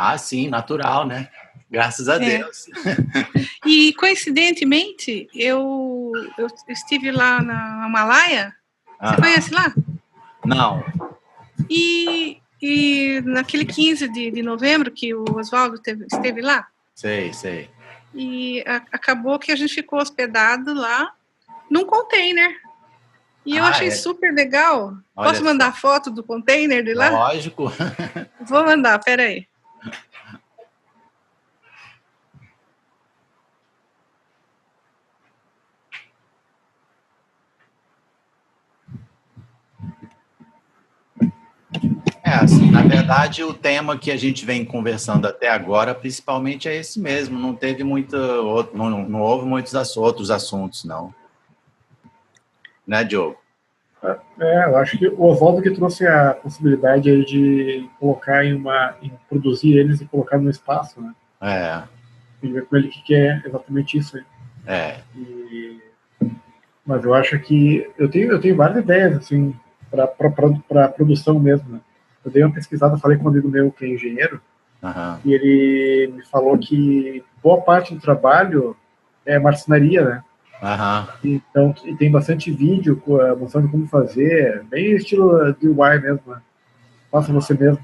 Ah, sim, natural, né? Graças a Deus. E, coincidentemente, eu estive lá na Himalaia. Você conhece lá? Não. E naquele 15 de novembro que o Oswaldo esteve lá. Sei. E acabou que a gente ficou hospedado lá num container. E eu achei super legal. Olha, posso mandar foto do container de lá? Lógico. Vou mandar, peraí. Assim, na verdade, o tema que a gente vem conversando até agora, principalmente, é esse mesmo. Não teve não houve muitos outros assuntos, não. Né, Diogo? Eu acho que o Oswaldo que trouxe a possibilidade aí de colocar em produzir eles e colocar no espaço, né? E ver com ele o que é exatamente isso aí. Mas eu acho que eu tenho várias ideias, assim, para produção mesmo, né? Eu dei uma pesquisada, falei com um amigo meu que é engenheiro, e ele me falou que boa parte do trabalho é marcenaria, né? Então, e tem bastante vídeo mostrando como fazer, bem estilo DIY mesmo, né? Faça você mesmo.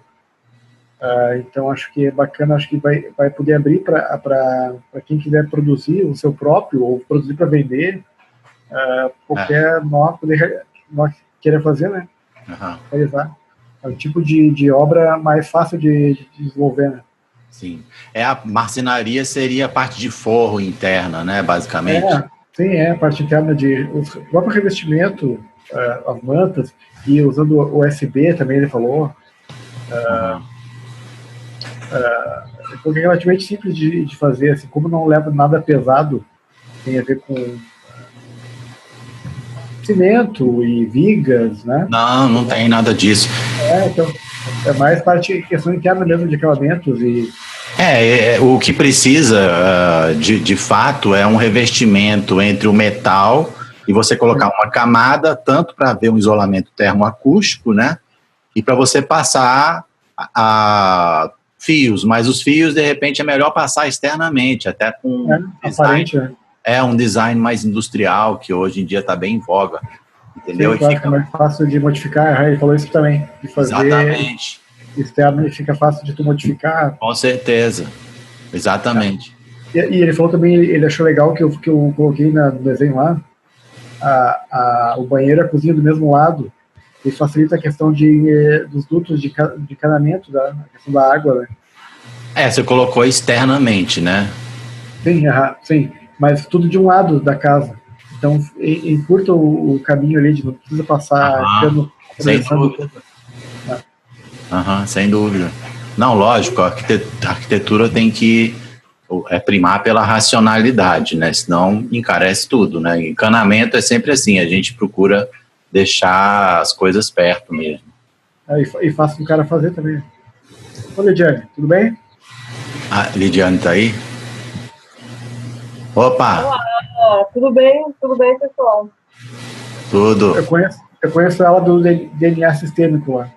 Então, acho que é bacana, acho que vai poder abrir para quem quiser produzir o seu próprio, ou produzir para vender, qualquer nó que queira fazer, né? Realizar. É um tipo de obra mais fácil de desenvolver, né? Sim. A marcenaria seria a parte de forro interna, né, basicamente? Sim, a parte interna o próprio revestimento, as mantas, e usando o USB também, ele falou. Porque é relativamente simples de fazer, assim, como não leva nada pesado, tem a ver com cimento e vigas, né? Não tem nada disso. Então, é mais questão interna mesmo de acabamentos e... o que precisa, de fato, é um revestimento entre o metal e você colocar uma camada, tanto para ver um isolamento termoacústico, né? E para você passar fios, mas os fios, de repente, é melhor passar externamente, até com aparente, né? Um design mais industrial, que hoje em dia está bem em voga, entendeu? Sim, claro, fica mais fácil de modificar, ele falou isso também, de fazer... Exatamente. Externo, e fica fácil de tu modificar. Com certeza, exatamente. E ele falou também, ele achou legal que eu coloquei no desenho lá, o banheiro e a cozinha do mesmo lado, e facilita a questão dos dutos de encanamento, da questão da água, né? Você colocou externamente, né? Sim, mas tudo de um lado da casa. Então, encurta o caminho ali, não precisa passar cano. Sem dúvida. Sem dúvida. Não, lógico, a arquitetura tem que primar pela racionalidade, né? Senão encarece tudo, né? Encanamento é sempre assim, a gente procura deixar as coisas perto mesmo. E fácil do cara fazer também. Ô, Lidiane, tudo bem? Lidiane tá aí? Opa! Olá, tudo bem, pessoal? Tudo. Eu conheço ela do DNA sistêmico lá.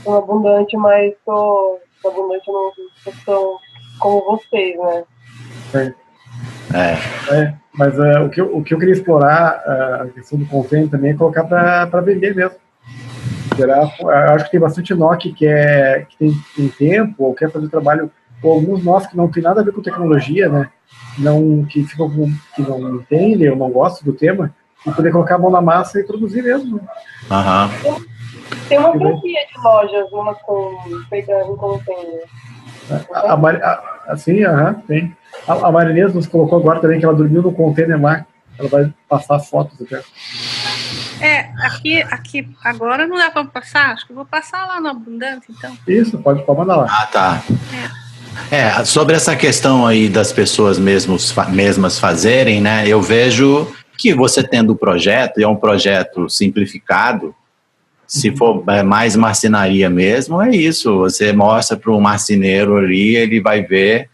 Sou abundante, mas sou abundante não sou como vocês, né? Mas o que eu queria explorar, a questão do container também, é colocar para vender mesmo. Acho que tem bastante nó que tem tempo, ou quer fazer trabalho, ou alguns nós que não tem nada a ver com tecnologia, né? Que não entendem ou não gostam do tema, e poder colocar a mão na massa e produzir mesmo. Tem uma franquia de lojas, uma feita em container. Tem. A Marinês nos colocou agora também que ela dormiu no container lá. Ela vai passar as fotos até. Aqui agora não dá para passar. Acho que eu vou passar lá no Abundante, então. Isso, pode mandar lá. Tá. Sobre essa questão aí das pessoas mesmas fazerem, né? Eu vejo que você tendo o projeto, e é um projeto simplificado, se for mais marcenaria mesmo, é isso. Você mostra para o marceneiro ali, ele vai ver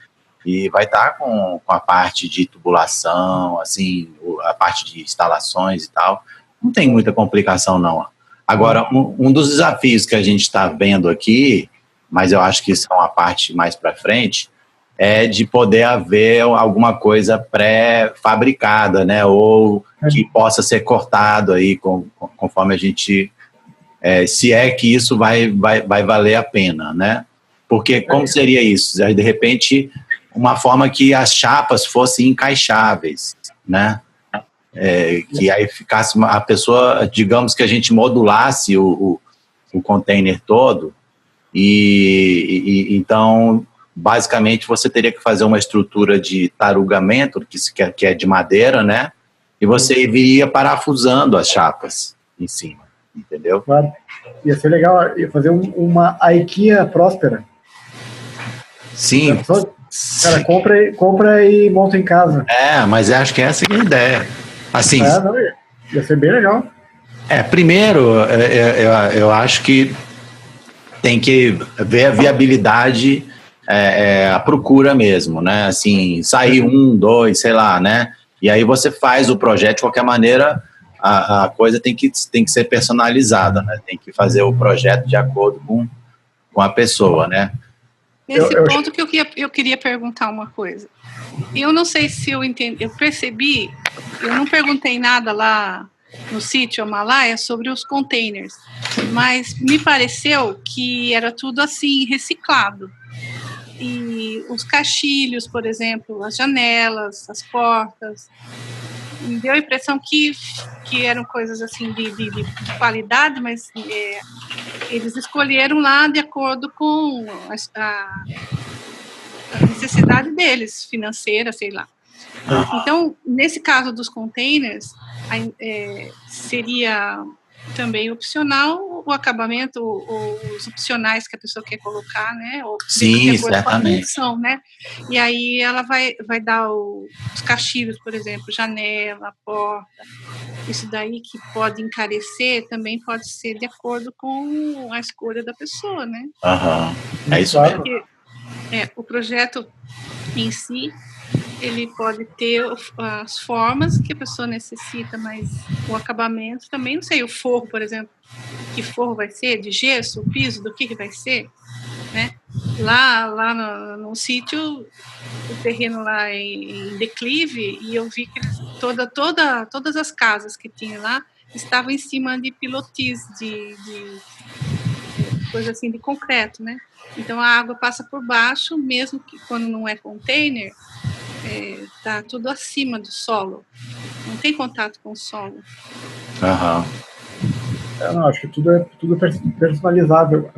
e vai estar com a parte de tubulação, assim, a parte de instalações e tal. Não tem muita complicação, não. Agora, um dos desafios que a gente está vendo aqui, mas eu acho que isso é uma parte mais para frente, é de poder haver alguma coisa pré-fabricada, né? Ou que possa ser cortado aí conforme a gente... se é que isso vai valer a pena, né? Porque como seria isso? De repente, uma forma que as chapas fossem encaixáveis, né? Que aí ficasse a pessoa, digamos que a gente modulasse o container todo e então, basicamente, você teria que fazer uma estrutura de tarugamento, que é de madeira, né? E você iria parafusando as chapas em cima, entendeu? Claro. Ia ser legal, ia fazer uma IKEA próspera. Sim. Cara, compra e monta em casa. Mas eu acho que essa é a ideia. Assim, ia ser bem legal. Primeiro, eu acho que tem que ver a viabilidade, a procura mesmo, né? Assim, sair 1, 2, sei lá, né? E aí você faz o projeto de qualquer maneira, a coisa tem que ser personalizada, né? Tem que fazer o projeto de acordo com a pessoa, né? Nesse ponto que eu queria perguntar uma coisa. Eu não sei se eu entendi, eu percebi, eu não perguntei nada lá no sítio Amalaia sobre os containers, mas me pareceu que era tudo assim, reciclado. E os caixilhos, por exemplo, as janelas, as portas, me deu a impressão que eram coisas assim de qualidade, mas eles escolheram lá de acordo com a necessidade deles, financeira, sei lá. Então, nesse caso dos containers, seria também opcional o acabamento, os opcionais que a pessoa quer colocar, né? Ou sim, certamente. Função, né? E aí ela vai dar os caixilhos, por exemplo, janela, porta. Isso daí que pode encarecer também pode ser de acordo com a escolha da pessoa, né? É isso mesmo. Porque, o projeto em si, ele pode ter as formas que a pessoa necessita, mas o acabamento também, não sei, o forro, por exemplo, que forro vai ser, de gesso, o piso, do que vai ser, né? Lá no sítio, o terreno lá em declive, e eu vi que todas as casas que tinha lá estavam em cima de pilotis, de coisa assim, de concreto, né? Então a água passa por baixo, mesmo que quando não é container, tá tudo acima do solo, não tem contato com o solo. Não, acho que tudo é personalizável.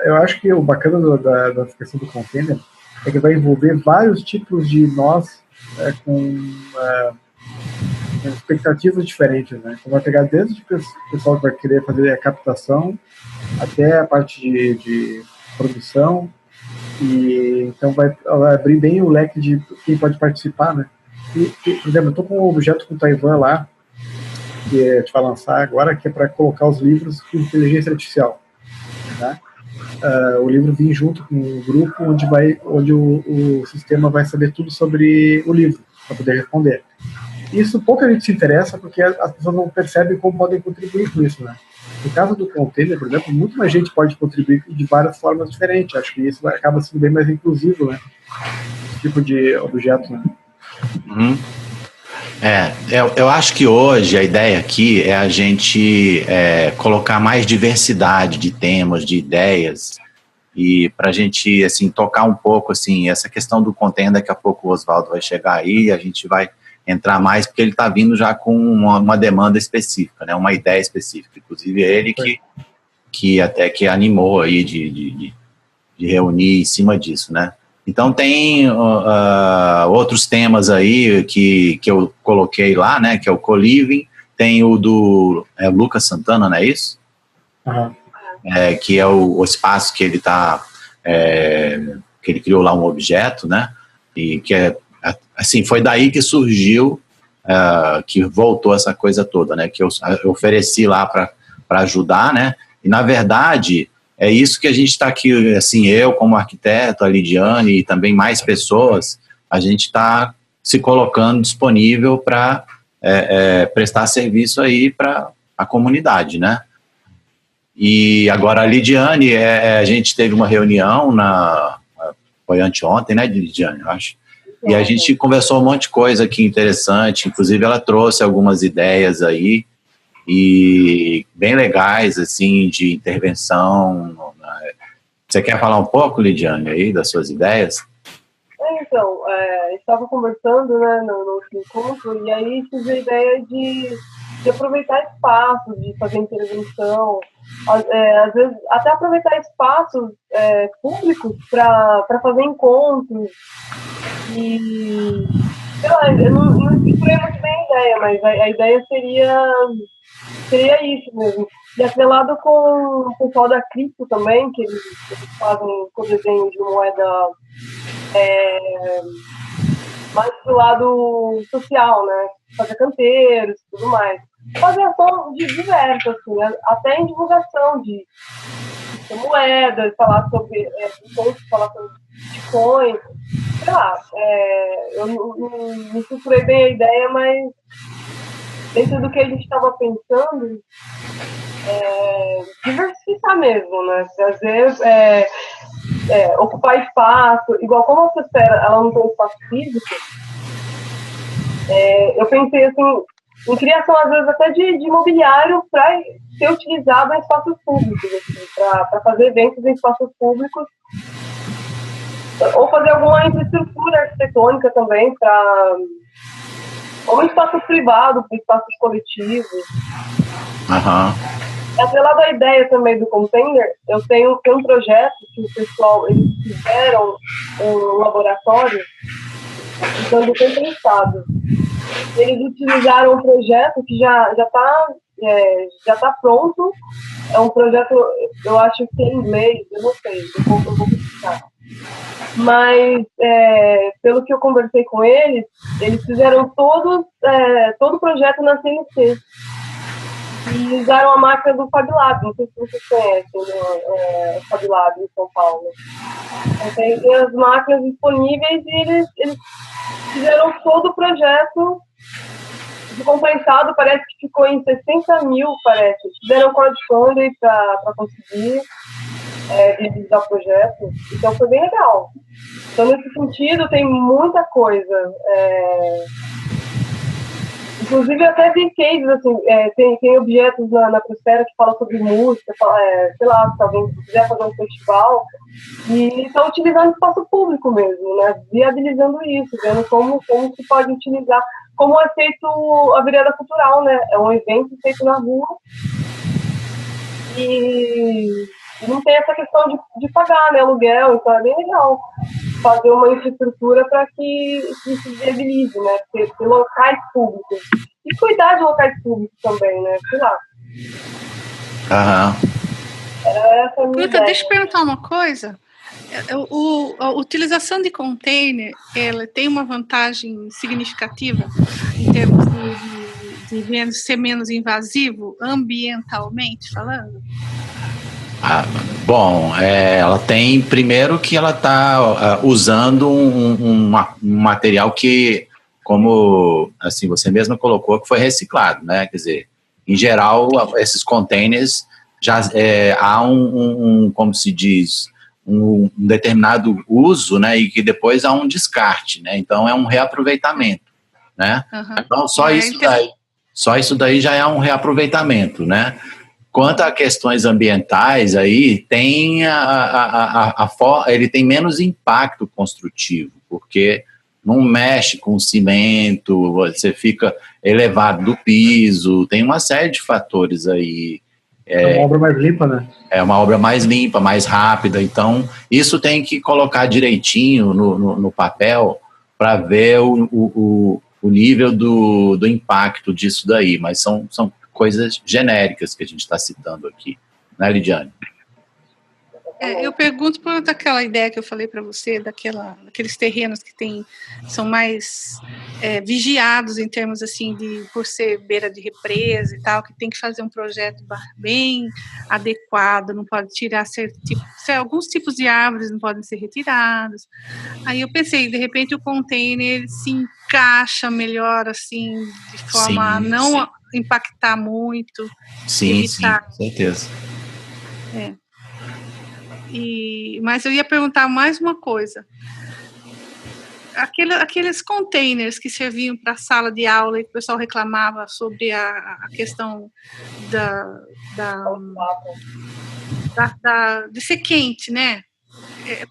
Eu acho que o bacana da questão do container é que vai envolver vários tipos de nós com expectativas diferentes, né? Então vai pegar desde o pessoal que vai querer fazer a captação até a parte de produção, e então vai abrir bem o leque de quem pode participar, né? E, por exemplo, eu estou com um objeto com Taiwan lá, que a gente vai lançar agora, que é para colocar os livros de inteligência artificial, né? O livro vem junto com um grupo onde o sistema vai saber tudo sobre o livro, para poder responder. Isso pouca gente se interessa, porque as pessoas não percebem como podem contribuir com isso, né? No caso do container, por exemplo, muito mais gente pode contribuir de várias formas diferentes. Acho que isso acaba sendo bem mais inclusivo, né? Esse tipo de objeto, né? Eu acho que hoje a ideia aqui é a gente colocar mais diversidade de temas, de ideias, e para a gente assim, tocar um pouco assim, essa questão do container. Daqui a pouco o Oswaldo vai chegar aí e a gente vai entrar mais, porque ele está vindo já com uma demanda específica, né? Uma ideia específica. Inclusive ele que até que animou aí de reunir em cima disso, né? Então tem outros temas aí que eu coloquei lá, né? Que é o co-living, tem o do Lucas Santana, não é isso? Que é o espaço que ele tá, que ele criou lá um objeto, né? E que assim, foi daí que surgiu, que voltou essa coisa toda, né? Que eu ofereci lá para ajudar, né? E na verdade é isso que a gente está aqui, assim, eu como arquiteto, a Lidiane e também mais pessoas, a gente está se colocando disponível para prestar serviço aí para a comunidade, né? E agora a Lidiane, a gente teve uma reunião foi anteontem, né, Lidiane, eu acho. E a gente conversou um monte de coisa aqui interessante, inclusive ela trouxe algumas ideias aí, e bem legais, assim, de intervenção. Você quer falar um pouco, Lidiane, aí, das suas ideias? Então, estava conversando, né, no encontro, e aí tive a ideia de aproveitar espaços, de fazer intervenção, às vezes até aproveitar espaços públicos para fazer encontros. E, sei lá, eu não estruturei muito bem a ideia, mas a ideia seria isso mesmo. E atrelado com o pessoal da cripto também, que eles fazem com desenho de moeda mais pro lado social, né? Fazer canteiros e tudo mais. Fazer ação diversa, assim, até em divulgação de moedas, falar sobre Bitcoin, sei lá. Eu não estruturei bem a ideia, mas dentro do que a gente estava pensando, diversificar mesmo, né? Fazer, ocupar espaço, igual como a Cespera, ela não tem espaço físico, eu pensei assim, em criação, às vezes, até de mobiliário para ser utilizado em espaços públicos, assim, para fazer eventos em espaços públicos, ou fazer alguma infraestrutura arquitetônica também, ou em espaços privados, em espaços coletivos. Atrelado à ideia também do container, eu tenho um projeto que o pessoal, eles fizeram um laboratório usando condensado. Eles utilizaram um projeto que já está pronto. É um projeto, eu acho que em inglês, eu não sei, eu vou buscar. Mas, pelo que eu conversei com eles fizeram todo o projeto na CNC. E usaram a máquina do FabLab, não sei se vocês conhecem, o FabLab em São Paulo. Então, tem as máquinas disponíveis e eles fizeram todo o projeto de compensado, parece que ficou em 60 mil, parece. Fizeram crowdfunding para conseguir realizar o projeto, então foi bem legal. Então, nesse sentido, tem muita coisa. Inclusive, eu até vi cases, assim, tem objetos na Prospera que falam sobre música, sei lá, se alguém quiser fazer um festival, e estão utilizando espaço público mesmo, né? Viabilizando isso, vendo como se pode utilizar, como é feito a virada cultural, né? É um evento feito na rua, e não tem essa questão de pagar, né, aluguel, então é bem legal fazer uma infraestrutura para que se viabilize, né, ter locais públicos. E cuidar de locais públicos também, né, sei lá. Essa é a minha ideia. Deixa eu perguntar uma coisa. A utilização de container, ela tem uma vantagem significativa em termos de ser menos invasivo, ambientalmente falando? Bom, ela tem, primeiro que ela está usando um material que, como assim, você mesma colocou, que foi reciclado, né? Quer dizer, em geral, esses containers já há como se diz, um determinado uso, né? E que depois há um descarte, né? Então é um reaproveitamento, né? Então só isso daí já é um reaproveitamento, né? Quanto a questões ambientais, aí tem ele tem menos impacto construtivo, porque não mexe com cimento, você fica elevado do piso, tem uma série de fatores aí. É uma obra mais limpa, né? É uma obra mais limpa, mais rápida, então isso tem que colocar direitinho no papel para ver o nível do impacto disso daí, mas são coisas genéricas que a gente está citando aqui, né, Lidiane? Eu pergunto por daquela ideia que eu falei para você, daqueles terrenos que são mais vigiados em termos assim por ser beira de represa e tal, que tem que fazer um projeto bem adequado, não pode tirar alguns tipos de árvores não podem ser retirados. Aí eu pensei, de repente o container se encaixa melhor assim, de forma impactar muito. Sim, evitar. Sim, com certeza. Mas eu ia perguntar mais uma coisa. Aqueles containers que serviam para a sala de aula e que o pessoal reclamava sobre a questão de ser quente, né?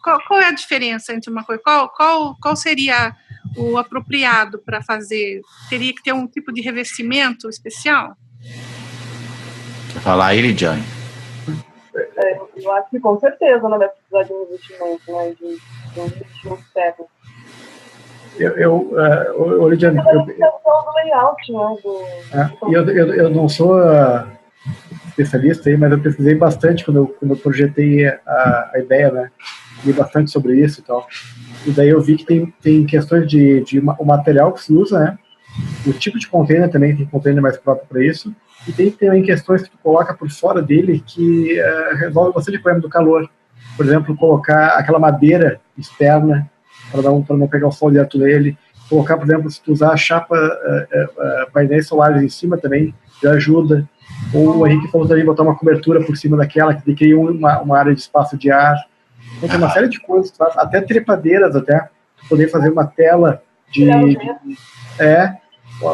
Qual é a diferença entre uma coisa? Qual seria o apropriado para fazer? Teria que ter um tipo de revestimento especial? Quer falar aí, Lidiane? Eu acho que com certeza não vai precisar de um revestimento, né? De um revestimento técnico. Lidiane, do layout, né? Eu não sou especialista aí, mas eu pesquisei bastante quando eu projetei a ideia, né? Li bastante sobre isso e tal. E daí eu vi que tem questões de o material que se usa, né? O tipo de container também, tem container mais próprio para isso. E tem também questões que tu coloca por fora dele que resolve bastante o problema do calor. Por exemplo, colocar aquela madeira externa para não pegar o sol direto nele. Colocar, por exemplo, se tu usar a chapa, painéis solares em cima também, já ajuda. Ou o Henrique falou também botar uma cobertura por cima daquela, que cria uma área de espaço de ar. Então, tem uma série de coisas, até trepadeiras, até poder fazer uma tela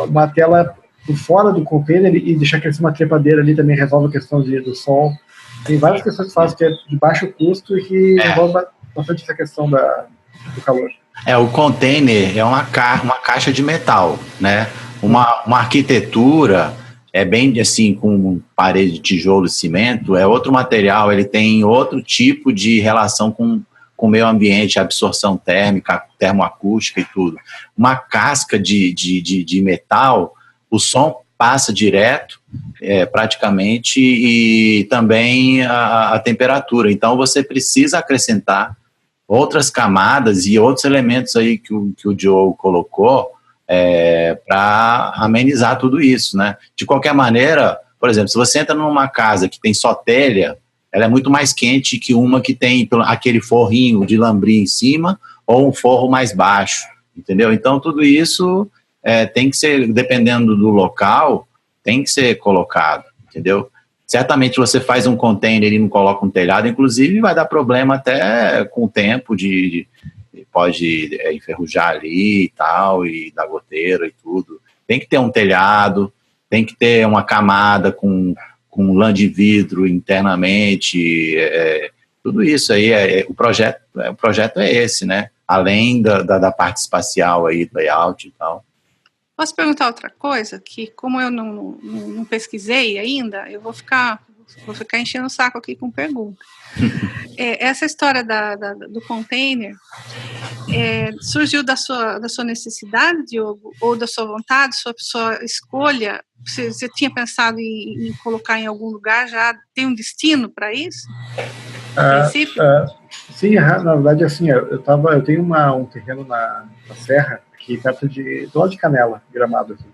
uma tela por fora do container e deixar crescer uma trepadeira ali também resolve a questão do sol. Tem várias questões que fazem que é de baixo custo e que resolve bastante essa questão do calor. O container é uma caixa de metal, né? Uma arquitetura é bem assim, com parede de tijolo e cimento, é outro material, ele tem outro tipo de relação com o meio ambiente, absorção térmica, termoacústica e tudo. Uma casca de metal, o som passa direto, praticamente, e também a temperatura. Então, você precisa acrescentar outras camadas e outros elementos aí que o Diogo colocou para amenizar tudo isso, né? De qualquer maneira, por exemplo, se você entra numa casa que tem só telha, ela é muito mais quente que uma que tem aquele forrinho de lambri em cima ou um forro mais baixo, entendeu? Então, tudo isso tem que ser, dependendo do local, tem que ser colocado, entendeu? Certamente você faz um container e não coloca um telhado, inclusive vai dar problema até com o tempo pode enferrujar ali e tal, e dar goteira e tudo. Tem que ter um telhado, tem que ter uma camada com lã de vidro internamente, tudo isso aí, o projeto é esse, né? Além da parte espacial aí, do layout e tal. Posso perguntar outra coisa? Que como eu não pesquisei ainda, eu vou ficar enchendo o saco aqui com pergunta. Essa história do container surgiu da sua necessidade, Diogo, ou da sua vontade, sua escolha? Você tinha pensado em colocar em algum lugar? Já tem um destino para isso? Sim, na verdade, assim, eu tenho um terreno na serra, aqui perto do lado de Canela, Gramado aqui.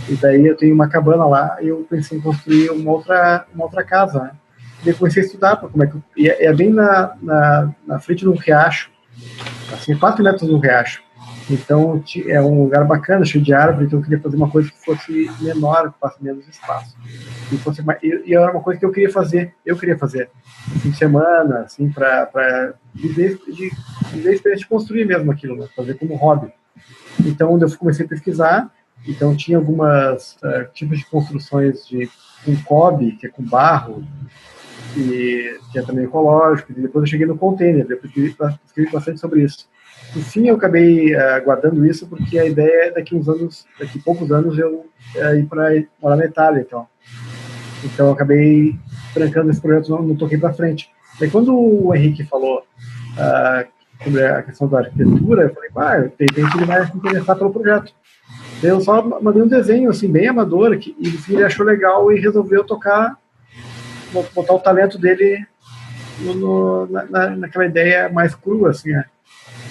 E daí eu tenho uma cabana lá e eu pensei em construir uma outra casa, né? E daí comecei a estudar como é que é bem na frente de um riacho, assim, 4 metros do riacho. Então é um lugar bacana, cheio de árvore, então eu queria fazer uma coisa que fosse menor, que fosse menos espaço. E era uma coisa que eu queria fazer fim de semana, assim, para viver a experiência de construir mesmo aquilo, né? Fazer como hobby. Então eu comecei a pesquisar, então tinha algumas tipos de construções com cobre, que é com barro, e que é também ecológico, e depois eu cheguei no container, eu escrevi bastante sobre isso. No fim, eu acabei guardando isso porque a ideia é daqui poucos anos eu ir para morar na Itália, então eu acabei trancando esse projeto, não toquei para frente. Daí quando o Henrique falou sobre a questão da arquitetura, eu falei, de repente ele vai se interessar pelo projeto. Daí eu só mandei um desenho assim, bem amador, e no fim ele achou legal e resolveu botar o talento dele naquela ideia mais crua, assim,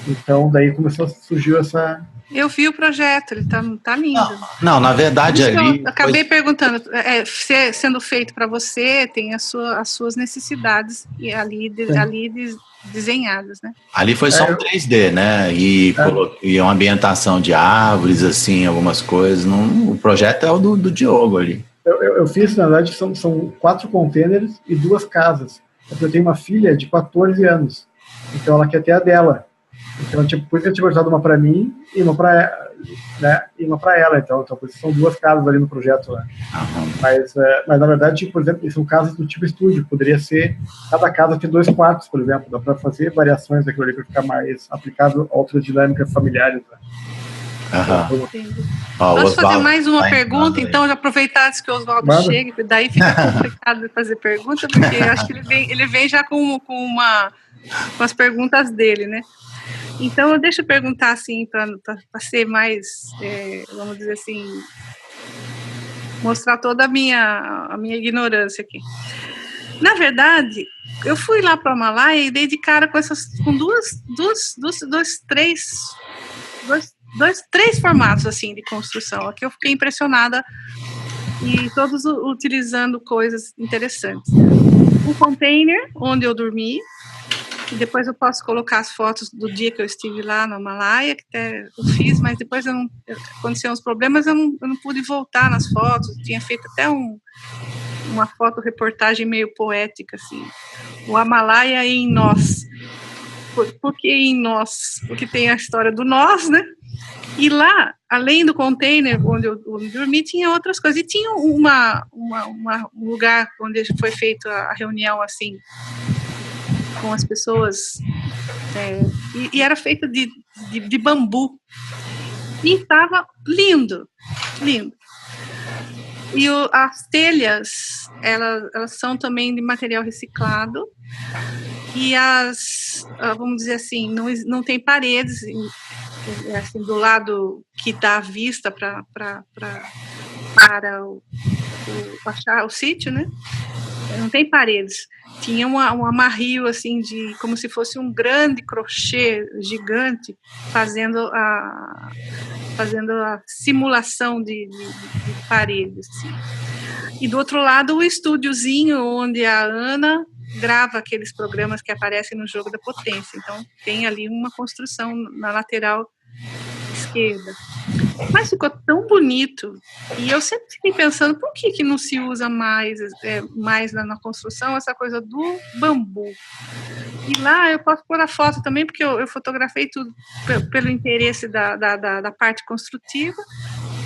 Então, daí surgiu essa... Eu vi o projeto, ele tá lindo. Não, na verdade ali... Eu acabei perguntando, sendo feito para você, tem as suas necessidades e ali desenhadas, né? Ali foi só um 3D, né? E uma ambientação de árvores, assim, algumas coisas. O projeto é o do Diogo ali. Eu fiz, na verdade, são 4 containers e 2 casas. Eu tenho uma filha de 14 anos, então ela quer ter a dela. Então, por isso eu tinha cortado uma para mim e uma para ela. Então, por isso são 2 casas ali no projeto. Né? Mas, na verdade, por exemplo, são casas do tipo estúdio. Poderia ser, cada casa tem 2 quartos, por exemplo. Dá para fazer variações daquilo ali para ficar mais aplicável a outras dinâmicas familiares. Né? Posso fazer mais uma pergunta, então, já aproveitar antes que o Oswaldo chegue, daí fica complicado de fazer pergunta, porque eu acho que ele vem já com as perguntas dele, né? Então, deixa eu perguntar, assim, para ser mais, vamos dizer assim, mostrar toda a minha ignorância aqui. Na verdade, eu fui lá para o Himalaia e dei de cara com três formatos, assim, de construção. Aqui eu fiquei impressionada e todos utilizando coisas interessantes. Um container, onde eu dormi, e depois eu posso colocar as fotos do dia que eu estive lá no Himalaia, que até eu fiz, mas depois aconteceram uns problemas, eu não pude voltar nas fotos, tinha feito até uma fotoreportagem meio poética, assim, o Himalaia em nós. Por que em nós? Porque tem a história do nós, né? E lá, além do container onde eu dormi, tinha outras coisas. E tinha um lugar onde foi feita a reunião, assim, com as pessoas, e era feito de bambu. E estava lindo, lindo. E as telhas, elas são também de material reciclado. E vamos dizer assim, não tem paredes, assim, do lado que dá a vista para achar o sítio, né? Não tem paredes. Tinha um amarrio, assim, como se fosse um grande crochê gigante fazendo a simulação de paredes, assim. E do outro lado, o estúdiozinho onde a Ana grava aqueles programas que aparecem no Jogo da Potência. Então, tem ali uma construção na lateral esquerda. Mas ficou tão bonito, e eu sempre fiquei pensando, por que não se usa mais na construção essa coisa do bambu? E lá eu posso pôr a foto também, porque eu fotografei tudo pelo interesse da parte construtiva,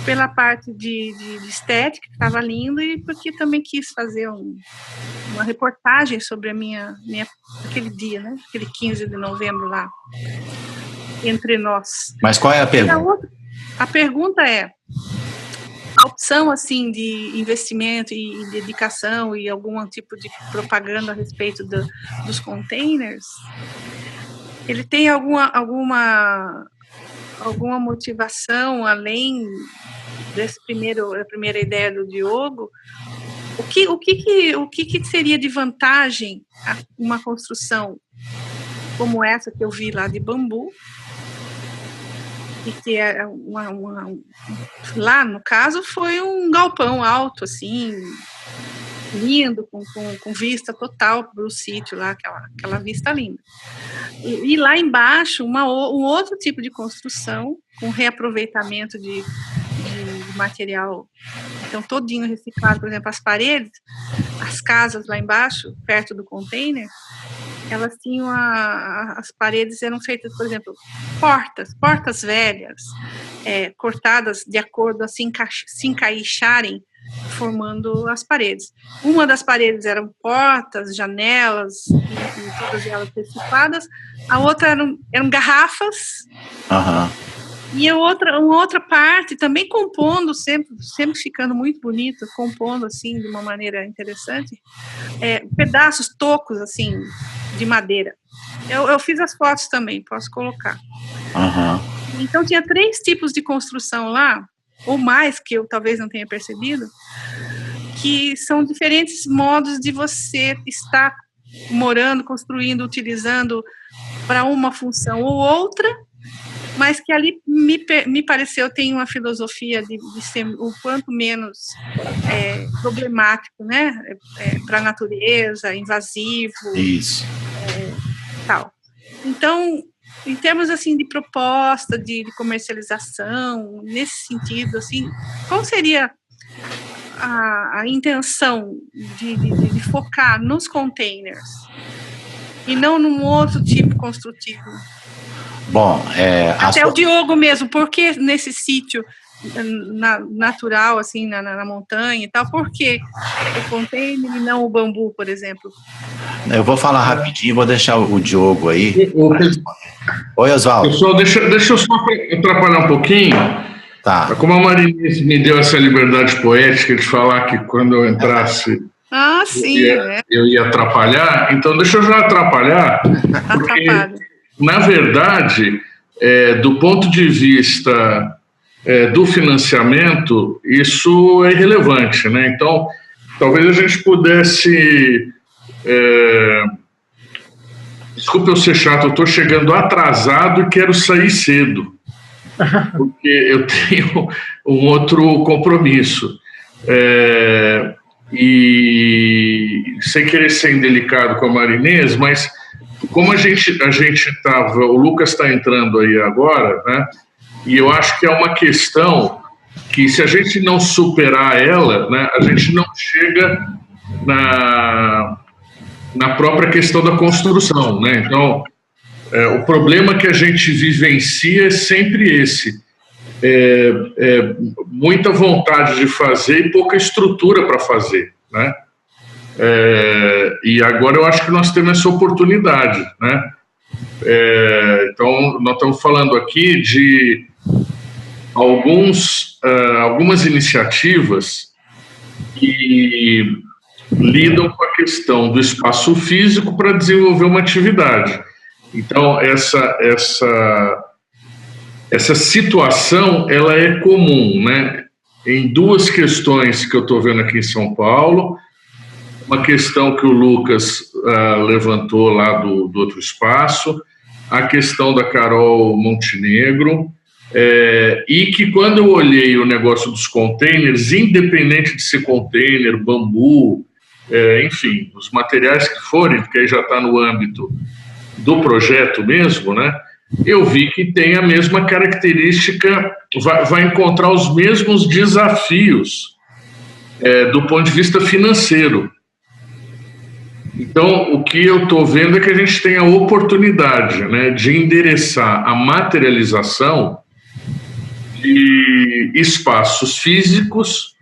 pela parte de estética, que estava lindo, e porque também quis fazer uma reportagem sobre aquele dia, né? Aquele 15 de novembro lá, entre nós. Mas qual é a pergunta? A pergunta é, a opção, assim, de investimento e dedicação e algum tipo de propaganda a respeito dos containers, ele tem alguma motivação além dessa primeira ideia do Diogo? O que seria de vantagem uma construção como essa que eu vi lá de bambu, e que é lá, no caso, foi um galpão alto, assim, lindo, com vista total para o sítio lá, aquela vista linda. E lá embaixo, um outro tipo de construção, com reaproveitamento de material, então, todinho reciclado. Por exemplo, as paredes, as casas lá embaixo, perto do container, elas tinham as paredes eram feitas, por exemplo, portas velhas, cortadas de acordo a se encaixarem, formando as paredes. Uma das paredes eram portas, janelas, e todas elas recicladas. A outra eram garrafas. E uma outra parte também compondo, sempre ficando muito bonito, compondo assim de uma maneira interessante, pedaços, tocos assim, de madeira. Eu fiz as fotos também, posso colocar. Então tinha 3 tipos de construção lá, ou mais, que eu talvez não tenha percebido, que são diferentes modos de você estar morando, construindo, utilizando para uma função ou outra, mas que ali me pareceu tem uma filosofia de ser o quanto menos problemático, né, para a natureza, invasivo, isso, tal. Então, em termos assim de proposta, de comercialização, nesse sentido, assim, qual seria a intenção de focar nos containers e não num outro tipo construtivo? Bom, até o Diogo mesmo, por que nesse sítio natural, assim, na montanha e tal, por que o container e não o bambu, por exemplo? Eu vou falar rapidinho, vou deixar o Diogo aí. Oi, Oswaldo. Pessoal, deixa eu só atrapalhar um pouquinho. Tá. Como a Marinês me deu essa liberdade poética de falar que quando eu entrasse eu ia atrapalhar, então deixa eu já atrapalhar, porque, na verdade, do ponto de vista do financiamento, isso é irrelevante, né? Então, talvez a gente pudesse... Desculpa eu ser chato, eu estou chegando atrasado e quero sair cedo, porque eu tenho um outro compromisso. E sem querer ser indelicado com a Marinês, mas como a gente estava, o Lucas está entrando aí agora, né? E eu acho que é uma questão que, se a gente não superar ela, né, a gente não chega na própria questão da construção, né? Então, o problema que a gente vivencia é sempre esse. Muita vontade de fazer e pouca estrutura para fazer, né? E agora eu acho que nós temos essa oportunidade, né? Então, nós estamos falando aqui de algumas iniciativas que lidam com a questão do espaço físico para desenvolver uma atividade. Então, essa situação, ela é comum, né? Em duas questões que eu estou vendo aqui em São Paulo, uma questão que o Lucas levantou lá do outro espaço, a questão da Carol Montenegro, e que quando eu olhei o negócio dos containers, independente de ser container, bambu, enfim, os materiais que forem, porque aí já está no âmbito do projeto mesmo, né? Eu vi que tem a mesma característica, vai encontrar os mesmos desafios do ponto de vista financeiro. Então, o que eu estou vendo é que a gente tem a oportunidade, né, de endereçar a materialização de espaços físicos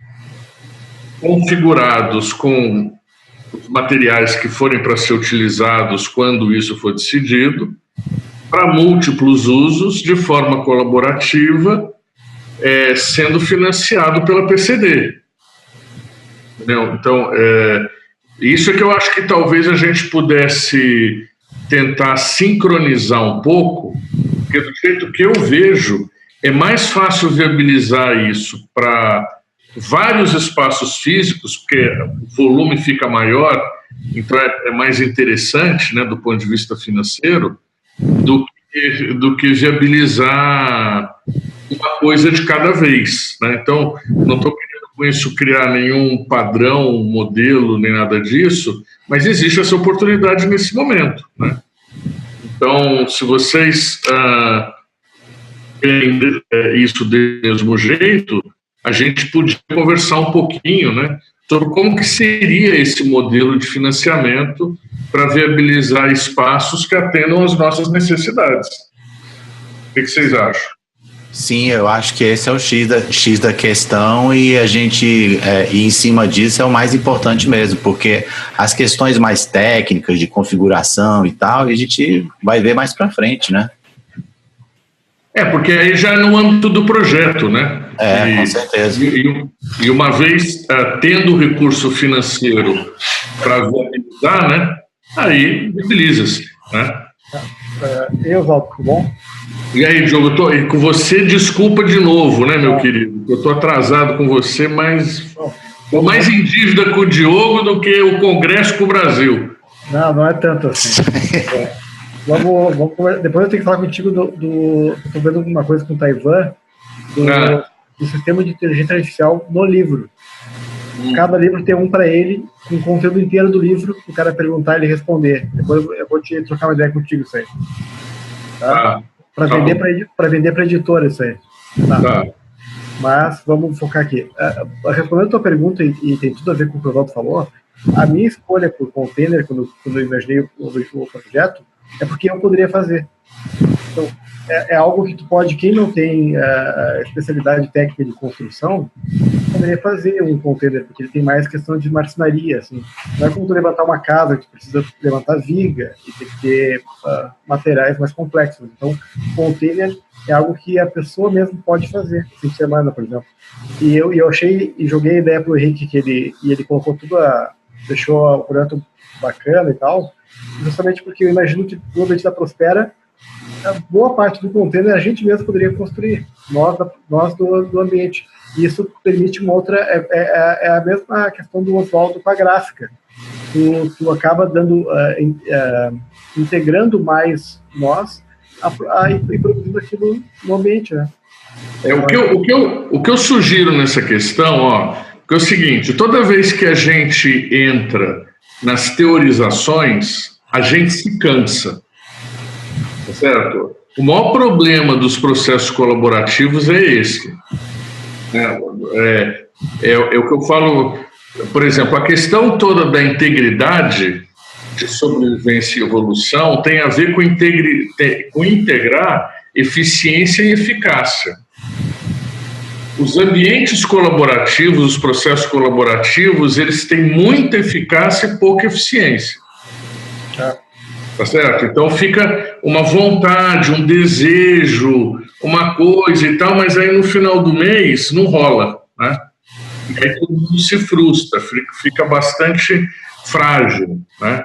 configurados com os materiais que forem para ser utilizados quando isso for decidido, para múltiplos usos, de forma colaborativa, sendo financiado pela PCD. Entendeu? Então, isso é que eu acho que talvez a gente pudesse tentar sincronizar um pouco, porque do jeito que eu vejo, é mais fácil viabilizar isso para vários espaços físicos, porque o volume fica maior, então é mais interessante, né, do ponto de vista financeiro, do que viabilizar uma coisa de cada vez, né? Então, não estou querendo com isso criar nenhum padrão, modelo, nem nada disso, mas existe essa oportunidade nesse momento, né? Então, se vocês querem isso do mesmo jeito, a gente podia conversar um pouquinho, né, sobre como que seria esse modelo de financiamento para viabilizar espaços que atendam às nossas necessidades. O que vocês acham? Sim, eu acho que esse é o X da questão, e a gente, e em cima disso, é o mais importante mesmo, porque as questões mais técnicas de configuração e tal, a gente vai ver mais para frente, né? Porque aí já é no âmbito do projeto, né? Com certeza. E uma vez tendo o recurso financeiro para viabilizar, né? Aí viabiliza-se, né? E aí, Oswaldo, tudo bom? E aí, Diogo, eu tô com você, desculpa de novo, né, meu querido? Eu estou atrasado com você, mas estou mais em dívida com o Diogo do que o Congresso com o Brasil. Não é tanto assim. Vamos, depois eu tenho que falar contigo estou vendo alguma coisa com Taiwan, do sistema de inteligência artificial no livro. Cada livro tem um para ele, com o conteúdo inteiro do livro, o cara perguntar e ele responder. Depois eu vou te trocar uma ideia contigo isso aí. Tá? Para vender para editora isso aí. Tá. Mas vamos focar aqui. Respondendo a tua pergunta, e tem tudo a ver com o que o Oswaldo falou, a minha escolha por container, quando eu imaginei o projeto, é porque eu poderia fazer. Então, é algo que tu pode, quem não tem especialidade técnica de construção, poderia fazer um container, porque ele tem mais questão de marcenaria, assim. Não é como tu levantar uma casa, que tu precisa levantar viga, e tem que ter materiais mais complexos. Então, container é algo que a pessoa mesmo pode fazer, 5 semanas, por exemplo. E eu achei, e joguei a ideia pro Henrique, ele colocou tudo, deixou o projeto bacana e tal, justamente porque eu imagino que no ambiente da Prospera, a boa parte do container a gente mesmo poderia construir, nós do ambiente. E isso permite uma outra, é a mesma questão do Oswaldo com a gráfica. Tu acaba integrando mais nós e produzindo aquilo no ambiente, né? O que eu sugiro nessa questão, que é o seguinte: toda vez que a gente entra nas teorizações, a gente se cansa, tá certo? O maior problema dos processos colaborativos é esse. É o que eu falo, por exemplo, a questão toda da integridade de sobrevivência e evolução tem a ver com integrar eficiência e eficácia. Os ambientes colaborativos, os processos colaborativos, eles têm muita eficácia e pouca eficiência. Tá certo? Então fica uma vontade, um desejo, uma coisa e tal, mas aí no final do mês não rola, né? E aí todo mundo se frustra, fica bastante frágil, né?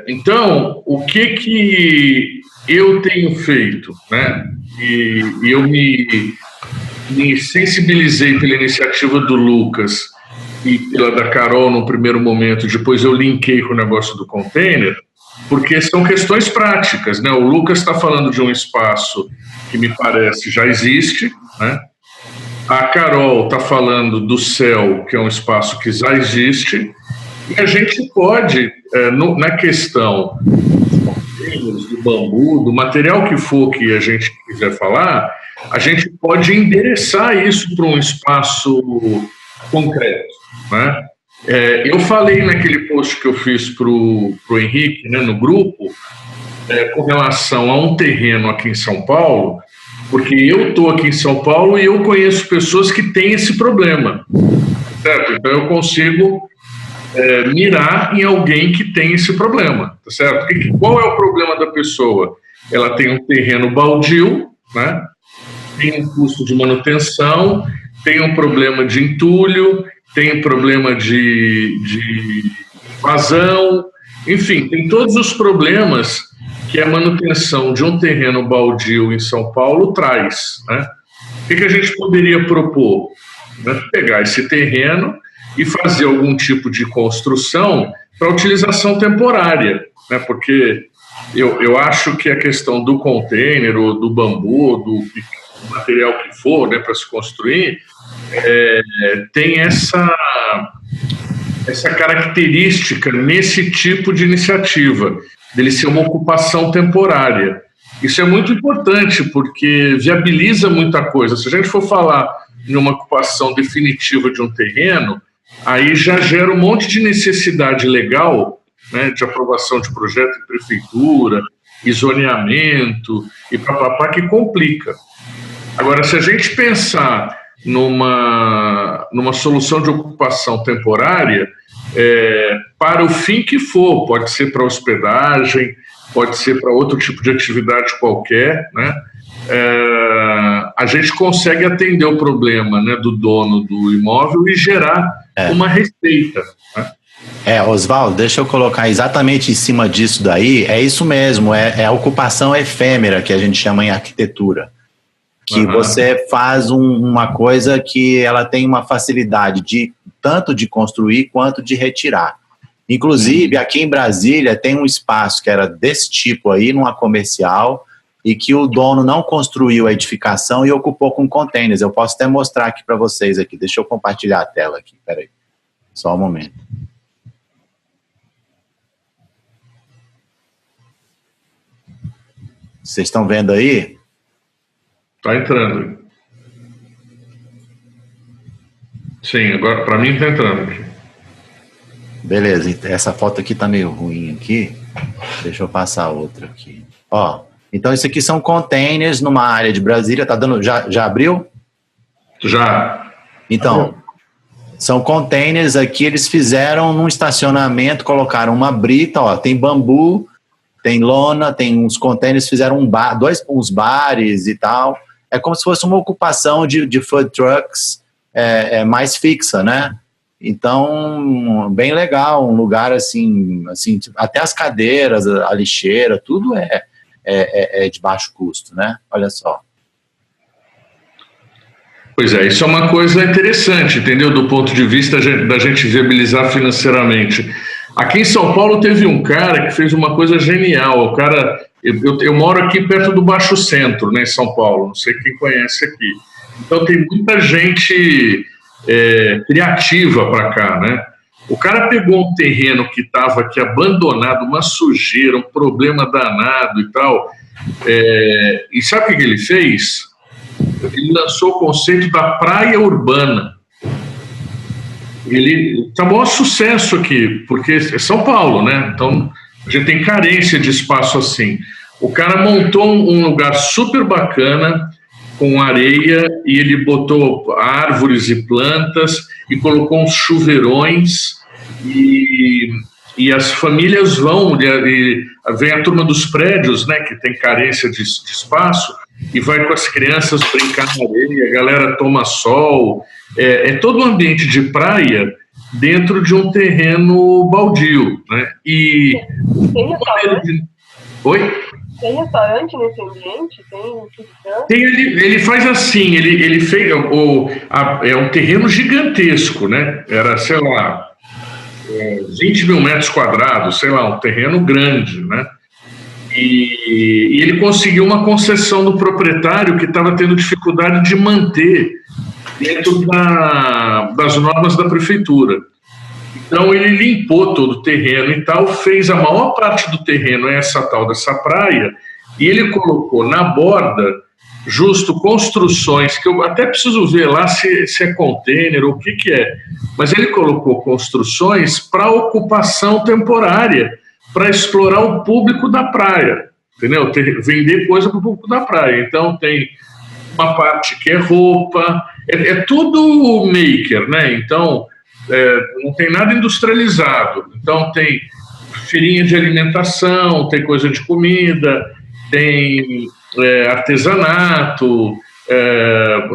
Então, o que eu tenho feito, né? E eu me sensibilizei pela iniciativa do Lucas e pela da Carol no primeiro momento, depois eu linkei com o negócio do container, porque são questões práticas, né? O Lucas está falando de um espaço que me parece já existe, né? A Carol está falando do céu, que é um espaço que já existe, e a gente pode, na questão do bambu, do material que for que a gente quiser falar, a gente pode endereçar isso para um espaço concreto, né? Eu falei naquele post que eu fiz para o Henrique, né, no grupo, com relação a um terreno aqui em São Paulo, porque eu estou aqui em São Paulo e eu conheço pessoas que têm esse problema, certo? Então eu consigo mirar em alguém que tem esse problema, tá certo? Qual é o problema da pessoa? Ela tem um terreno baldio, né? Tem um custo de manutenção, tem um problema de entulho, tem um problema de vazão, enfim, tem todos os problemas que a manutenção de um terreno baldio em São Paulo traz, né? O que a gente poderia propor? Né? Pegar esse terreno e fazer algum tipo de construção para utilização temporária, né? Porque eu acho que a questão do container, ou do bambu, do material que for, né, para se construir, tem essa característica nesse tipo de iniciativa, dele ser uma ocupação temporária. Isso é muito importante, porque viabiliza muita coisa. Se a gente for falar em uma ocupação definitiva de um terreno, aí já gera um monte de necessidade legal, né, de aprovação de projeto de prefeitura, e zoneamento, e papapá, que complica. Agora, se a gente pensar numa solução de ocupação temporária, para o fim que for, pode ser para hospedagem, pode ser para outro tipo de atividade qualquer, né? A gente consegue atender o problema, né, do dono do imóvel e gerar uma receita, né? Oswaldo, deixa eu colocar exatamente em cima disso daí, é isso mesmo, é a ocupação efêmera que a gente chama em arquitetura, que você faz uma coisa que ela tem uma facilidade tanto de construir quanto de retirar. Inclusive, aqui em Brasília tem um espaço que era desse tipo aí, numa comercial, e que o dono não construiu a edificação e ocupou com containers. Eu posso até mostrar aqui para vocês aqui. Deixa eu compartilhar a tela aqui, peraí. Só um momento. Vocês estão vendo aí? Está entrando. Sim, agora para mim está entrando aqui. Beleza, essa foto aqui tá meio ruim aqui. Deixa eu passar outra aqui. Ó, então isso aqui são containers numa área de Brasília. Tá dando, já abriu? Já. Então, são containers aqui, eles fizeram num estacionamento, colocaram uma brita, ó, tem bambu, tem lona, tem uns containers, fizeram uns bares e tal. É como se fosse uma ocupação de food trucks mais fixa, né? Então, bem legal, um lugar assim, até as cadeiras, a lixeira, tudo é de baixo custo, né? Olha só. Pois é, isso é uma coisa interessante, entendeu? Do ponto de vista da gente viabilizar financeiramente. Aqui em São Paulo teve um cara que fez uma coisa genial. O cara, eu moro aqui perto do Baixo Centro, né, em São Paulo, não sei quem conhece aqui. Então tem muita gente criativa para cá, né? O cara pegou um terreno que estava aqui abandonado, uma sujeira, um problema danado e tal, e sabe o que ele fez? Ele lançou o conceito da praia urbana. Ele tá bom sucesso aqui, porque é São Paulo, né? Então a gente tem carência de espaço assim. O cara montou um lugar super bacana, com areia, e ele botou árvores e plantas e colocou uns chuveirões e as famílias vão, e vem a turma dos prédios, né, que tem carência de espaço, e vai com as crianças brincar na areia, a galera toma sol, é todo um ambiente de praia dentro de um terreno baldio, né? E tem restaurante? Oi? Tem restaurante nesse ambiente? Ele faz assim, ele fez é um terreno gigantesco, né? Era, sei lá, 20 mil metros quadrados, sei lá, um terreno grande, né? E ele conseguiu uma concessão do proprietário que estava tendo dificuldade de manter dentro das normas da prefeitura. Então ele limpou todo o terreno e tal, fez a maior parte do terreno essa tal dessa praia, e ele colocou na borda justo construções, que eu até preciso ver lá se é container ou o que é, mas ele colocou construções para ocupação temporária, para explorar o público da praia, entendeu? Vender coisa para o público da praia. Então tem uma parte que é roupa, é tudo maker, né? Então não tem nada industrializado. Então tem feirinha de alimentação, tem coisa de comida, tem artesanato,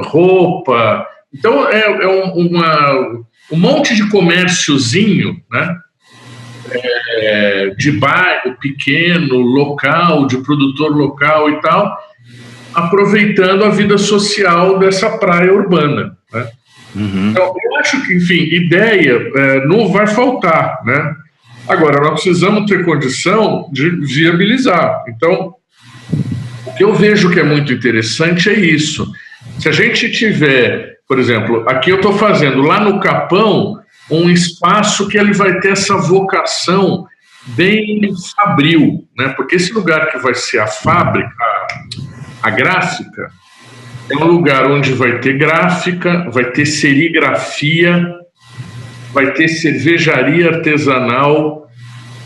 roupa. Então um monte de comérciozinho, né? De bairro pequeno, local, de produtor local e tal, aproveitando a vida social dessa praia urbana, né? Uhum. Então, eu acho que, enfim, ideia não vai faltar, né? Agora, nós precisamos ter condição de viabilizar. Então, o que eu vejo que é muito interessante é isso. Se a gente tiver, por exemplo, aqui eu estou fazendo lá no Capão um espaço que ele vai ter essa vocação bem fabril, né? Porque esse lugar que vai ser a fábrica, a gráfica, é um lugar onde vai ter gráfica, vai ter serigrafia, vai ter cervejaria artesanal.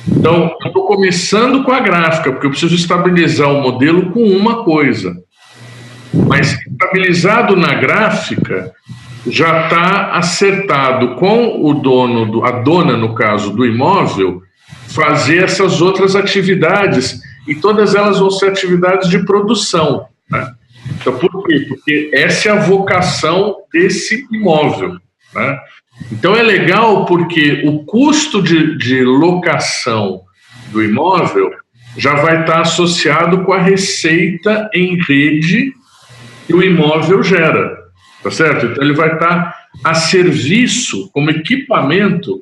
Então, eu estou começando com a gráfica, porque eu preciso estabilizar o modelo com uma coisa. Mas estabilizado na gráfica, já está acertado com o dono, a dona, no caso, do imóvel, fazer essas outras atividades, e todas elas vão ser atividades de produção, né? Então, por quê? Porque essa é a vocação desse imóvel, né? Então, é legal porque o custo de locação do imóvel já vai estar associado com a receita em rede que o imóvel gera, tá certo? Então, ele vai estar a serviço, como equipamento,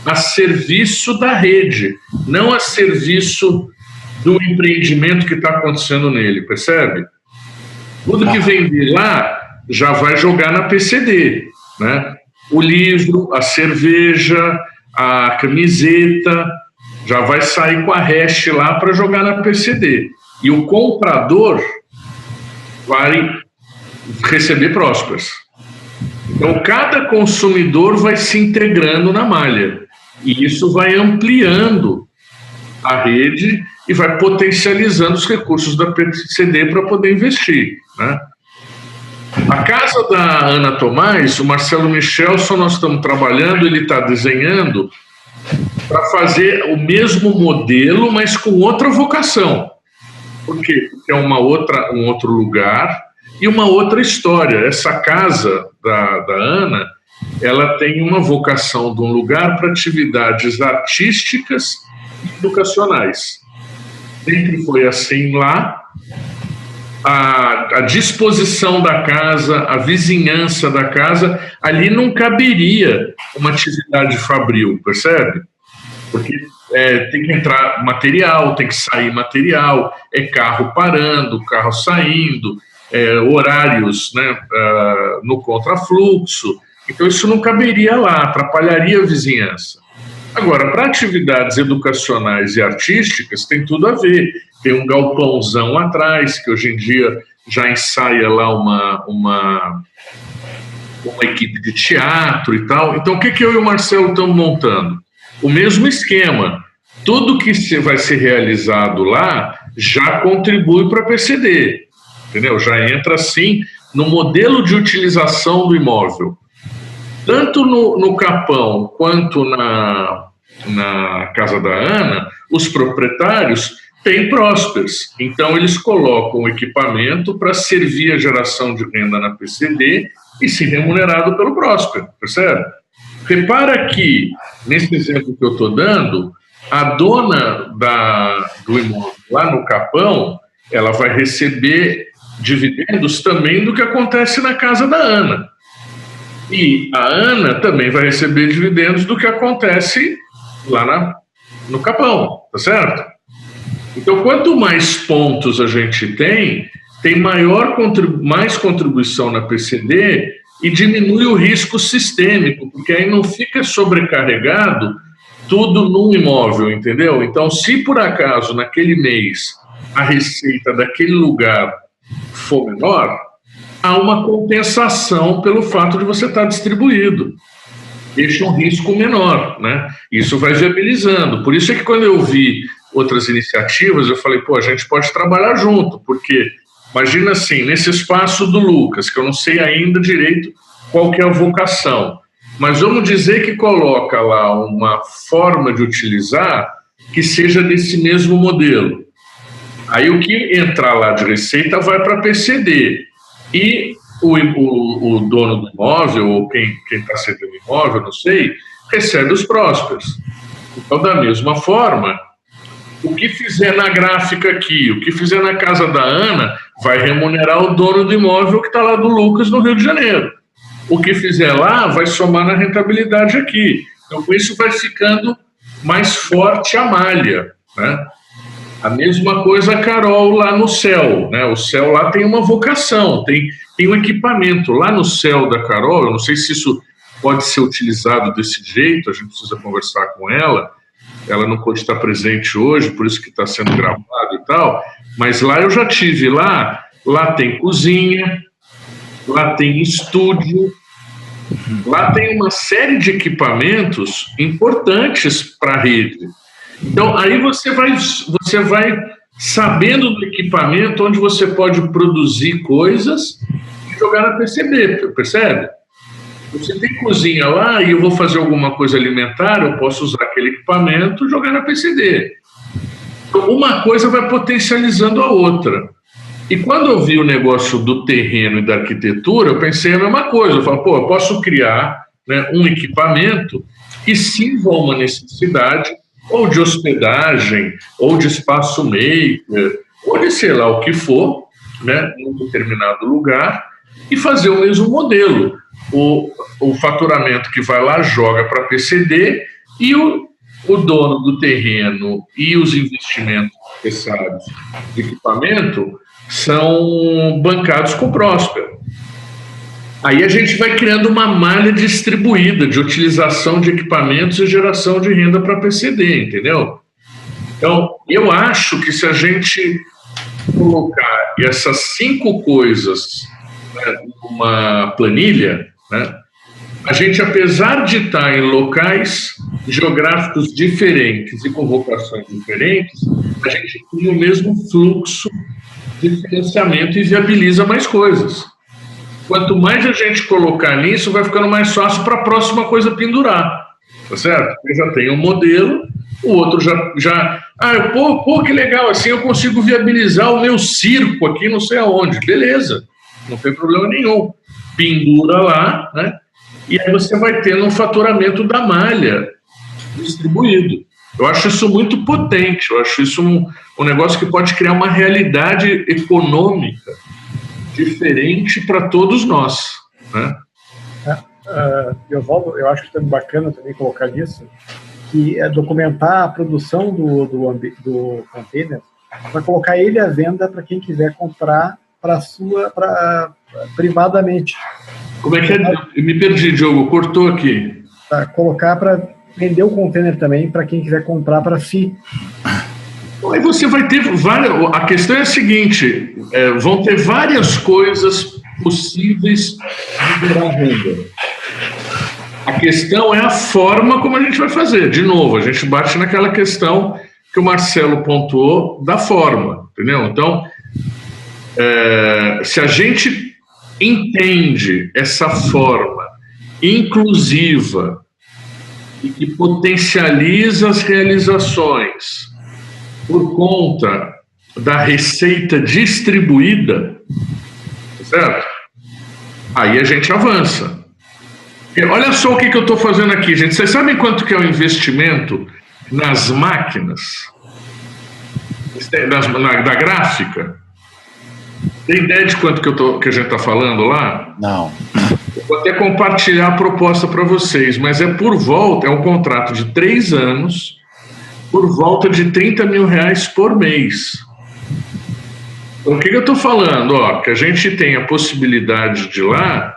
a serviço da rede, não a serviço do empreendimento que está acontecendo nele, percebe? Tudo que vem de lá já vai jogar na PCD, né? O livro, a cerveja, a camiseta, já vai sair com a hash lá para jogar na PCD. E o comprador vai receber Prospers. Então, cada consumidor vai se integrando na malha. E isso vai ampliando a rede e vai potencializando os recursos da PCD para poder investir, né? A casa da Ana Tomás, o Marcelo Michelson, nós estamos trabalhando, ele está desenhando para fazer o mesmo modelo, mas com outra vocação. Por quê? Porque é um outro lugar e uma outra história. Essa casa da Ana, ela tem uma vocação de um lugar para atividades artísticas e educacionais. Sempre foi assim lá. A disposição da casa, a vizinhança da casa, ali não caberia uma atividade fabril, percebe? Porque tem que entrar material, tem que sair material, é carro parando, carro saindo, horários, né, no contrafluxo. Então isso não caberia lá, atrapalharia a vizinhança. Agora, para atividades educacionais e artísticas, tem tudo a ver. Tem um galpãozão atrás, que hoje em dia já ensaia lá uma equipe de teatro e tal. Então, o que eu e o Marcelo estamos montando? O mesmo esquema. Tudo que vai ser realizado lá já contribui para a PCD, entendeu? Já entra, assim, no modelo de utilização do imóvel. Tanto no Capão quanto na casa da Ana, os proprietários têm Prospers. Então, eles colocam o equipamento para servir a geração de renda na PCD e ser remunerado pelo Prosper, percebe? Repara que, nesse exemplo que eu estou dando, a dona do imóvel lá no Capão, ela vai receber dividendos também do que acontece na casa da Ana. E a Ana também vai receber dividendos do que acontece lá no Capão, tá certo? Então, quanto mais pontos a gente tem mais contribuição na PCD e diminui o risco sistêmico, porque aí não fica sobrecarregado tudo num imóvel, entendeu? Então, se por acaso naquele mês a receita daquele lugar for menor, há uma compensação pelo fato de você estar distribuído. Deixa um risco menor, né? Isso vai viabilizando. Por isso é que quando eu vi outras iniciativas, eu falei, a gente pode trabalhar junto, porque imagina assim, nesse espaço do Lucas, que eu não sei ainda direito qual que é a vocação, mas vamos dizer que coloca lá uma forma de utilizar que seja desse mesmo modelo. Aí o que entrar lá de receita vai para a PCD. E o dono do imóvel, ou quem está cedendo o imóvel, não sei, recebe os Prospers. Então, da mesma forma, o que fizer na gráfica aqui, o que fizer na casa da Ana, vai remunerar o dono do imóvel que está lá do Lucas, no Rio de Janeiro. O que fizer lá vai somar na rentabilidade aqui. Então, com isso vai ficando mais forte a malha, né? A mesma coisa a Carol lá no céu, né? O céu lá tem uma vocação, tem um equipamento. Lá no céu da Carol, eu não sei se isso pode ser utilizado desse jeito, a gente precisa conversar com ela. Ela não pode estar presente hoje, por isso que está sendo gravado e tal, mas lá eu já tive, lá tem cozinha, lá tem estúdio, lá tem uma série de equipamentos importantes para a rede. Então, aí você vai sabendo do equipamento onde você pode produzir coisas e jogar na PCD, percebe? Você tem cozinha lá e eu vou fazer alguma coisa alimentar, eu posso usar aquele equipamento e jogar na PCD. Então, uma coisa vai potencializando a outra. E quando eu vi o negócio do terreno e da arquitetura, eu pensei a mesma coisa. Eu falei, eu posso criar, né, um equipamento que sirva a uma necessidade ou de hospedagem, ou de espaço maker, ou de sei lá o que for, né, em um determinado lugar, e fazer o mesmo modelo. O faturamento que vai lá joga para a PCD E o dono do terreno e os investimentos necessários de equipamento são bancados com o Próspero. Aí a gente vai criando uma malha distribuída de utilização de equipamentos e geração de renda para a PCD, entendeu? Então, eu acho que se a gente colocar essas 5 coisas, né, numa planilha, né, a gente, apesar de estar em locais geográficos diferentes e com vocações diferentes, a gente tem o mesmo fluxo de financiamento e viabiliza mais coisas. Quanto mais a gente colocar nisso, vai ficando mais fácil para a próxima coisa pendurar, tá certo? Eu já tenho um modelo, o outro pô, que legal, assim eu consigo viabilizar o meu circo aqui não sei aonde, beleza, não tem problema nenhum, pendura lá, né? E aí você vai tendo um faturamento da malha distribuído. Eu acho isso muito potente, eu acho isso um negócio que pode criar uma realidade econômica diferente para todos nós, né? Eu acho que é bacana também colocar nisso, que é documentar a produção do container, para colocar ele à venda para quem quiser comprar privadamente. Como é que é? Eu me perdi, Diogo, cortou aqui. Tá, colocar para vender o container também para quem quiser comprar para si. Aí você vai ter várias. A questão é a seguinte: vão ter várias coisas possíveis de gerar renda. A questão é a forma como a gente vai fazer. De novo, a gente bate naquela questão que o Marcelo pontuou da forma, entendeu? Então, se a gente entende essa forma inclusiva e que potencializa as realizações por conta da receita distribuída, certo? Aí a gente avança. E olha só o que eu estou fazendo aqui, gente. Vocês sabem quanto que é o investimento nas máquinas da gráfica? Tem ideia de quanto que a gente está falando lá? Não. Eu vou até compartilhar a proposta para vocês, mas é um contrato de 3 anos, por volta de R$30 mil por mês. Então, o que eu estou falando? Que a gente tem a possibilidade de lá,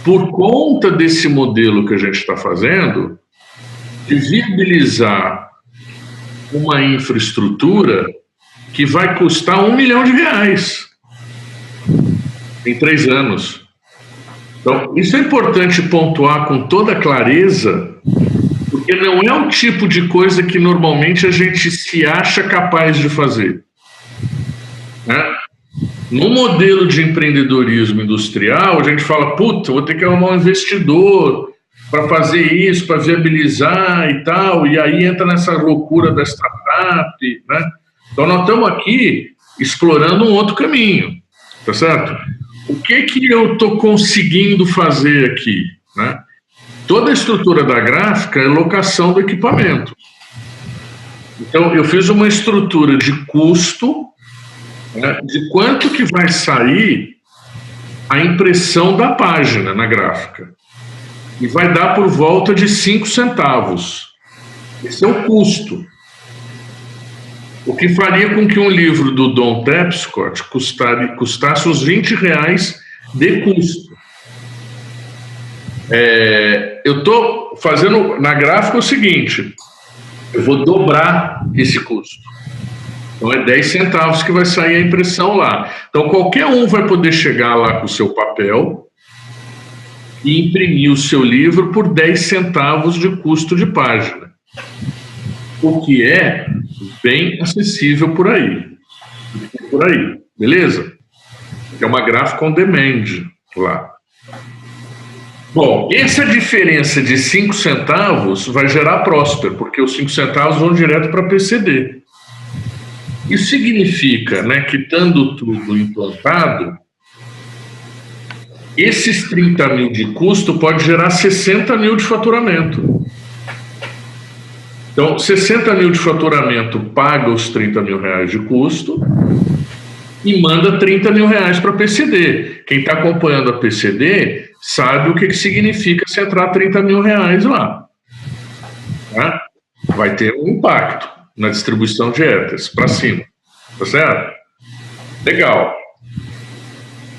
por conta desse modelo que a gente está fazendo, de viabilizar uma infraestrutura que vai custar R$1 milhão em 3 anos. Então, isso é importante pontuar com toda clareza, porque não é o tipo de coisa que normalmente a gente se acha capaz de fazer, né? No modelo de empreendedorismo industrial, a gente fala, vou ter que arrumar um investidor para fazer isso, para viabilizar e tal, e aí entra nessa loucura da startup, né? Então, nós estamos aqui explorando um outro caminho, tá certo? O que eu estou conseguindo fazer aqui, né? Toda a estrutura da gráfica é locação do equipamento. Então, eu fiz uma estrutura de custo, né, de quanto que vai sair a impressão da página na gráfica. E vai dar por volta de 5 centavos. Esse é o custo. O que faria com que um livro do Don Tapscott custasse uns R$20 de custo. Eu estou fazendo na gráfica o seguinte: eu vou dobrar esse custo. Então, é 10 centavos que vai sair a impressão lá. Então, qualquer um vai poder chegar lá com o seu papel e imprimir o seu livro por 10 centavos de custo de página. O que é bem acessível por aí. Beleza? É uma gráfica on demand lá. Bom, essa diferença de 5 centavos vai gerar Próspero, porque os 5 centavos vão direto para PCD. Isso significa, né, que estando tudo implantado, esses 30 mil de custo pode gerar 60 mil de faturamento. Então, 60 mil de faturamento paga os 30 mil reais de custo e manda 30 mil reais para a PCD. Quem está acompanhando a PCD sabe o que significa se entrar 30 mil reais lá. Tá? Vai ter um impacto na distribuição de éteres para cima. Tá certo? Legal.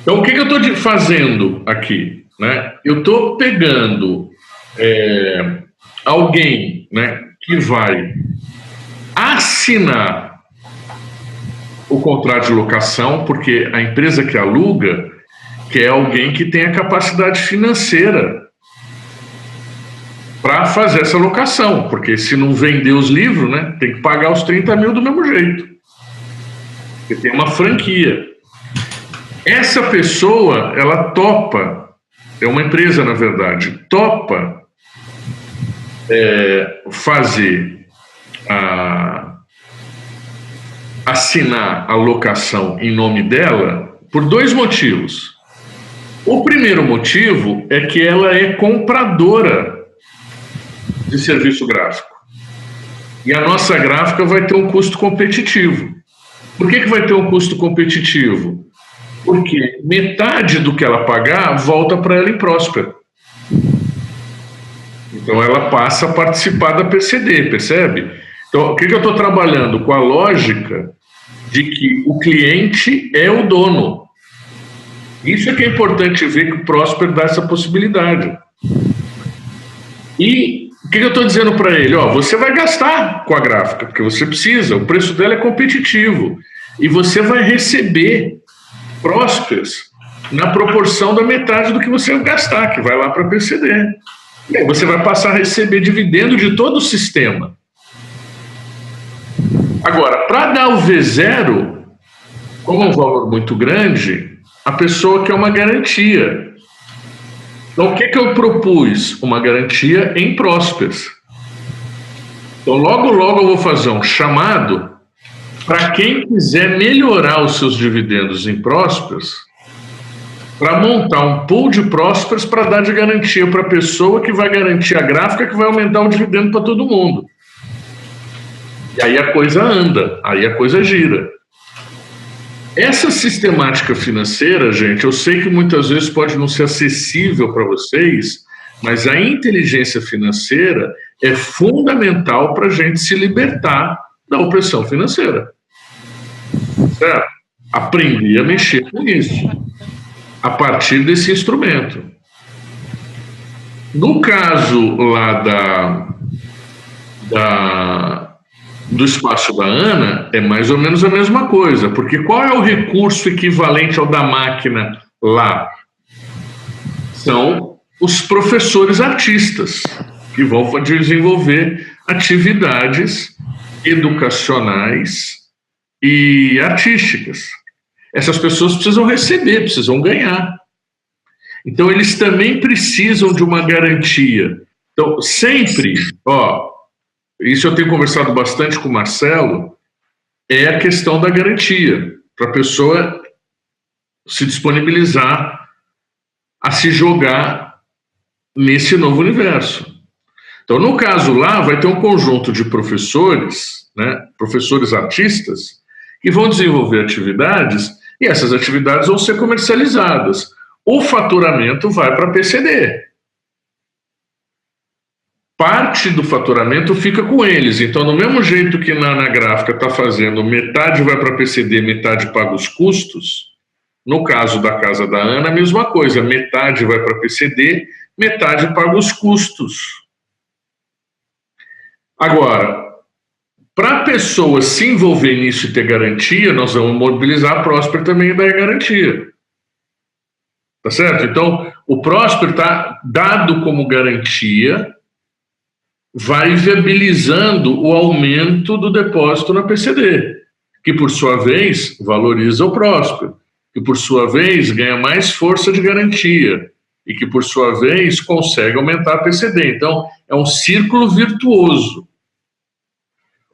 Então, o que eu estou fazendo aqui? Né? Eu estou pegando alguém, né, que vai assinar o contrato de locação, porque a empresa que aluga quer alguém que tenha capacidade financeira para fazer essa locação, porque se não vender os livros, né, tem que pagar os 30 mil do mesmo jeito, porque tem uma franquia. Essa pessoa, ela topa, é uma empresa, na verdade, topa fazer assinar a locação em nome dela por 2 motivos. O primeiro motivo é que ela é compradora de serviço gráfico. E a nossa gráfica vai ter um custo competitivo. Por que vai ter um custo competitivo? Porque metade do que ela pagar volta para ela em Próspera. Então ela passa a participar da PCD, percebe? Então, o que eu estou trabalhando? Com a lógica de que o cliente é o dono. Isso é que é importante ver que o Próspera dá essa possibilidade. E o que eu estou dizendo para ele? Você vai gastar com a gráfica, porque você precisa, o preço dela é competitivo. E você vai receber Prósperas na proporção da metade do que você gastar, que vai lá para a PCD. E aí você vai passar a receber dividendo de todo o sistema. Agora, para dar o V0, como é um valor muito grande, a pessoa quer uma garantia. Então, o que eu propus? Uma garantia em Prósperas. Então, logo eu vou fazer um chamado para quem quiser melhorar os seus dividendos em Prósperas, para montar um pool de Prósperas para dar de garantia para a pessoa que vai garantir a gráfica, que vai aumentar o dividendo para todo mundo. E aí a coisa anda, aí a coisa gira. Essa sistemática financeira, gente, eu sei que muitas vezes pode não ser acessível para vocês, mas a inteligência financeira é fundamental para a gente se libertar da opressão financeira. Certo? Aprender a mexer com isso, a partir desse instrumento. No caso lá do espaço da Ana, é mais ou menos a mesma coisa, porque qual é o recurso equivalente ao da máquina lá? São os professores artistas, que vão desenvolver atividades educacionais e artísticas. Essas pessoas precisam receber, precisam ganhar. Então, eles também precisam de uma garantia. Então, sempre, isso eu tenho conversado bastante com o Marcelo, é a questão da garantia, para a pessoa se disponibilizar a se jogar nesse novo universo. Então, no caso lá, vai ter um conjunto de professores, né, professores artistas, que vão desenvolver atividades, e essas atividades vão ser comercializadas. O faturamento vai para a PCD. Parte do faturamento fica com eles. Então, do mesmo jeito que na gráfica está fazendo, metade vai para a PCD, metade paga os custos, no caso da casa da Ana, a mesma coisa. Metade vai para a PCD, metade paga os custos. Agora, para a pessoa se envolver nisso e ter garantia, nós vamos mobilizar a Próspera também e dar garantia. Tá certo? Então, o Próspera está dado como garantia, vai viabilizando o aumento do depósito na PCD, que, por sua vez, valoriza o Próspera, que, por sua vez, ganha mais força de garantia e que, por sua vez, consegue aumentar a PCD. Então, é um círculo virtuoso.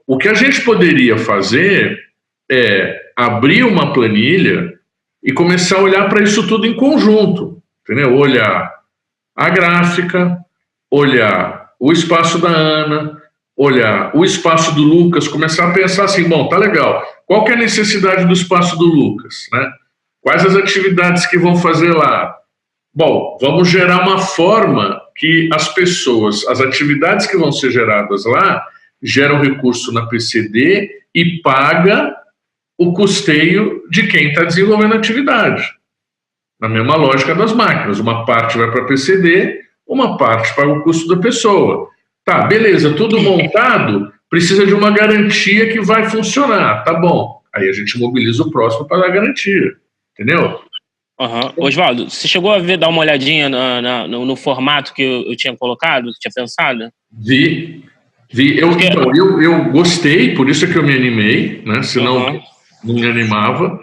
O que a gente poderia fazer é abrir uma planilha e começar a olhar para isso tudo em conjunto, entendeu? Olhar a gráfica, olhar o espaço da Ana, olhar o espaço do Lucas, começar a pensar assim, bom, tá legal, qual que é a necessidade do espaço do Lucas, né? Quais as atividades que vão fazer lá? Bom, vamos gerar uma forma que as pessoas, as atividades que vão ser geradas lá, geram recurso na PCD e paga o custeio de quem está desenvolvendo a atividade. Na mesma lógica das máquinas, uma parte vai para a PCD, uma parte paga o custo da pessoa. Tá, beleza, tudo montado, precisa de uma garantia que vai funcionar, tá bom. Aí a gente mobiliza o próximo para dar garantia, entendeu? Oswaldo, você chegou a dar uma olhadinha no formato que eu tinha colocado, que tinha pensado? Vi. Eu gostei, por isso é que eu me animei, né? Senão não me animava.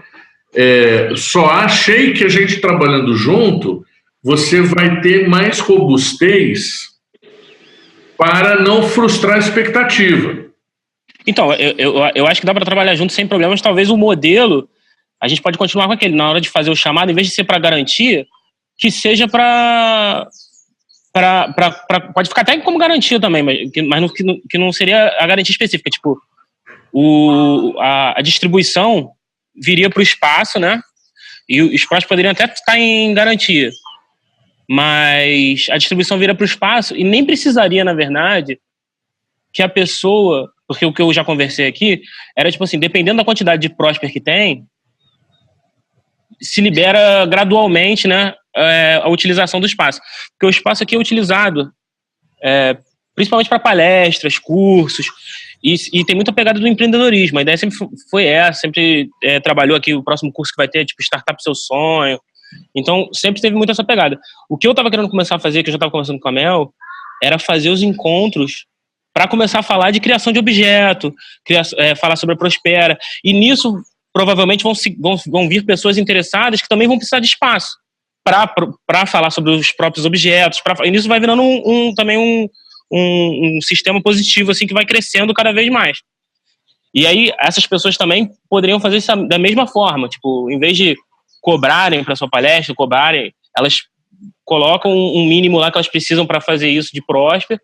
Só achei que a gente trabalhando junto, você vai ter mais robustez para não frustrar a expectativa. Então, eu acho que dá para trabalhar junto sem problemas. Talvez o modelo, a gente pode continuar com aquele, na hora de fazer o chamado, em vez de ser para garantia, que seja para pode ficar até como garantia também, mas que não seria a garantia específica. Tipo, a distribuição viria para o espaço, né? E os próximos poderiam até estar em garantia. Mas a distribuição vira para o espaço e nem precisaria, na verdade, que a pessoa... Porque o que eu já conversei aqui era, tipo assim, dependendo da quantidade de Prosper que tem, se libera gradualmente, né, a utilização do espaço. Porque o espaço aqui é utilizado principalmente para palestras, cursos, e tem muita pegada do empreendedorismo. A ideia sempre foi essa, sempre trabalhou aqui, o próximo curso que vai ter, tipo, Startup Seu Sonho. Então, sempre teve muito essa pegada. O que eu estava querendo começar a fazer, que eu já estava conversando com a Mel, era fazer os encontros para começar a falar de criação de objeto, falar sobre a Prospera. E nisso, provavelmente, vão vir pessoas interessadas que também vão precisar de espaço para falar sobre os próprios objetos. E nisso vai virando também um sistema positivo, assim, que vai crescendo cada vez mais. E aí, essas pessoas também poderiam fazer isso da mesma forma. Tipo, em vez de cobrarem para sua palestra, elas colocam um mínimo lá que elas precisam para fazer isso de Prosper.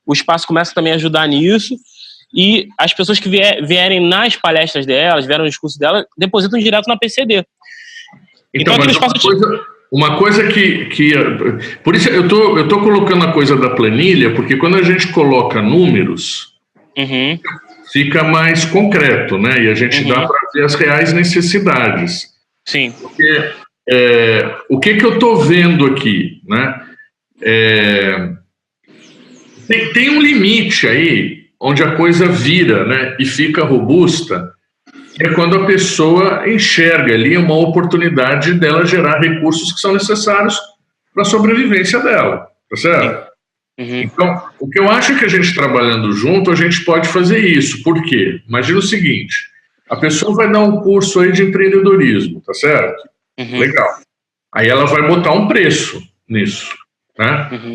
O espaço começa também a ajudar nisso. E as pessoas que vierem nas palestras delas, vieram no discurso delas, depositam direto na PCD. Então mas uma coisa que... Por isso eu tô colocando a coisa da planilha, porque quando a gente coloca números, fica mais concreto, né? E a gente dá para ver as reais necessidades. Sim. Porque o que eu estou vendo aqui, né? Tem um limite aí onde a coisa vira, né? E fica robusta, que é quando a pessoa enxerga ali uma oportunidade dela gerar recursos que são necessários para a sobrevivência dela, tá certo? Então, o que eu acho que a gente trabalhando junto, a gente pode fazer isso. Por quê? Imagina o seguinte: a pessoa vai dar um curso aí de empreendedorismo, tá certo? Legal. Aí ela vai botar um preço nisso, né?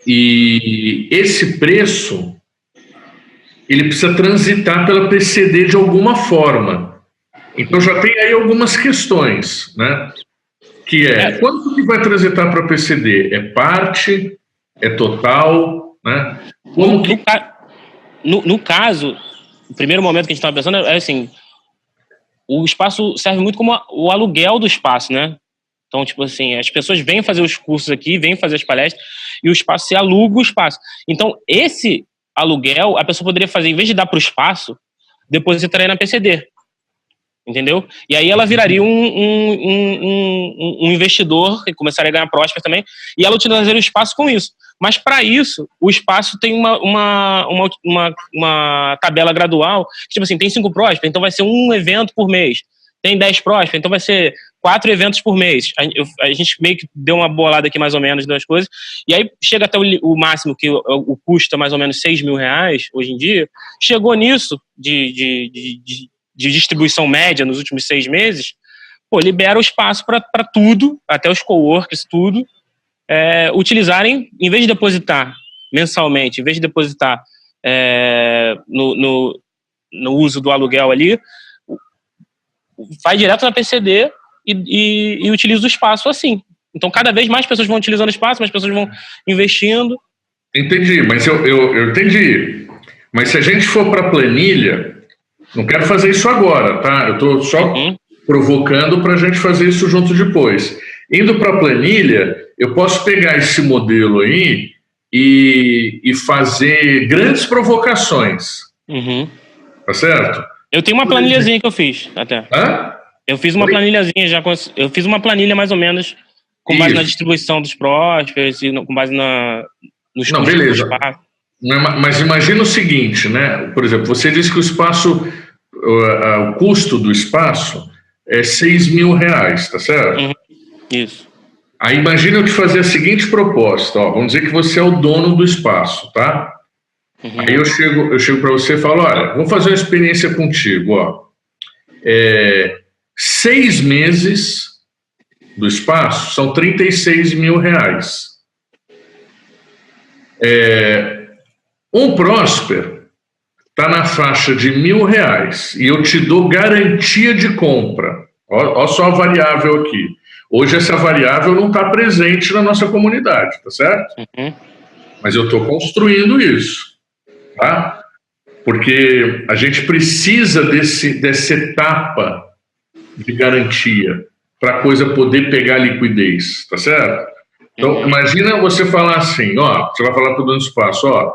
E esse preço, ele precisa transitar pela PCD de alguma forma. Então já tem aí algumas questões, né? Que quanto que vai transitar para a PCD? É parte? É total? Né? No caso, o primeiro momento que a gente estava pensando é assim, o espaço serve muito como o aluguel do espaço, né? Então, tipo assim, as pessoas vêm fazer os cursos aqui, vêm fazer as palestras, e o espaço, se aluga o espaço. Então, esse aluguel, a pessoa poderia fazer, em vez de dar para o espaço, depositaria na PCD. Entendeu? E aí ela viraria um investidor, que começaria a ganhar Prosper também, e ela utilizaria o espaço com isso. Mas, para isso, o espaço tem uma tabela gradual, tipo assim, tem 5 Prosper, então vai ser um evento por mês. Tem 10 Prosper, então vai ser 4 eventos por mês. A gente meio que deu uma bolada aqui, mais ou menos, das coisas, e aí chega até o máximo, que o custo é mais ou menos R$6.000 hoje em dia. Chegou nisso de distribuição média nos últimos 6 meses, libera o espaço para tudo, até os coworkers, tudo, utilizarem, em vez de depositar mensalmente, em vez de depositar no uso do aluguel ali, vai direto na PCD e utiliza o espaço assim. Então, cada vez mais pessoas vão utilizando o espaço, mais pessoas vão investindo. Entendi, mas eu entendi. Mas se a gente for para a planilha, não quero fazer isso agora, tá? Eu estou só provocando para a gente fazer isso junto depois. Indo para a planilha, eu posso pegar esse modelo aí e fazer grandes provocações. Tá certo? Eu tenho uma planilhazinha que eu fiz, até. Hã? Eu fiz uma planilhazinha já, eu fiz uma planilha mais ou menos com base na distribuição dos prospects e com base nos Não, beleza. Mas imagina o seguinte, né? Por exemplo, você disse que o espaço, o custo do espaço é R$6.000, tá certo? Isso. Aí imagina eu te fazer a seguinte proposta, ó, vamos dizer que você é o dono do espaço, tá? Aí eu chego para você e falo, olha, vamos fazer uma experiência contigo, ó. 6 meses do espaço são R$36.000. Um Prosper está na faixa de R$1.000 e eu te dou garantia de compra. Olha só a variável aqui. Hoje essa variável não está presente na nossa comunidade, tá certo? Mas eu estou construindo isso, tá? Porque a gente precisa dessa etapa de garantia para a coisa poder pegar liquidez, tá certo? Então, imagina você falar assim, ó, você vai falar para o dono do espaço, ó,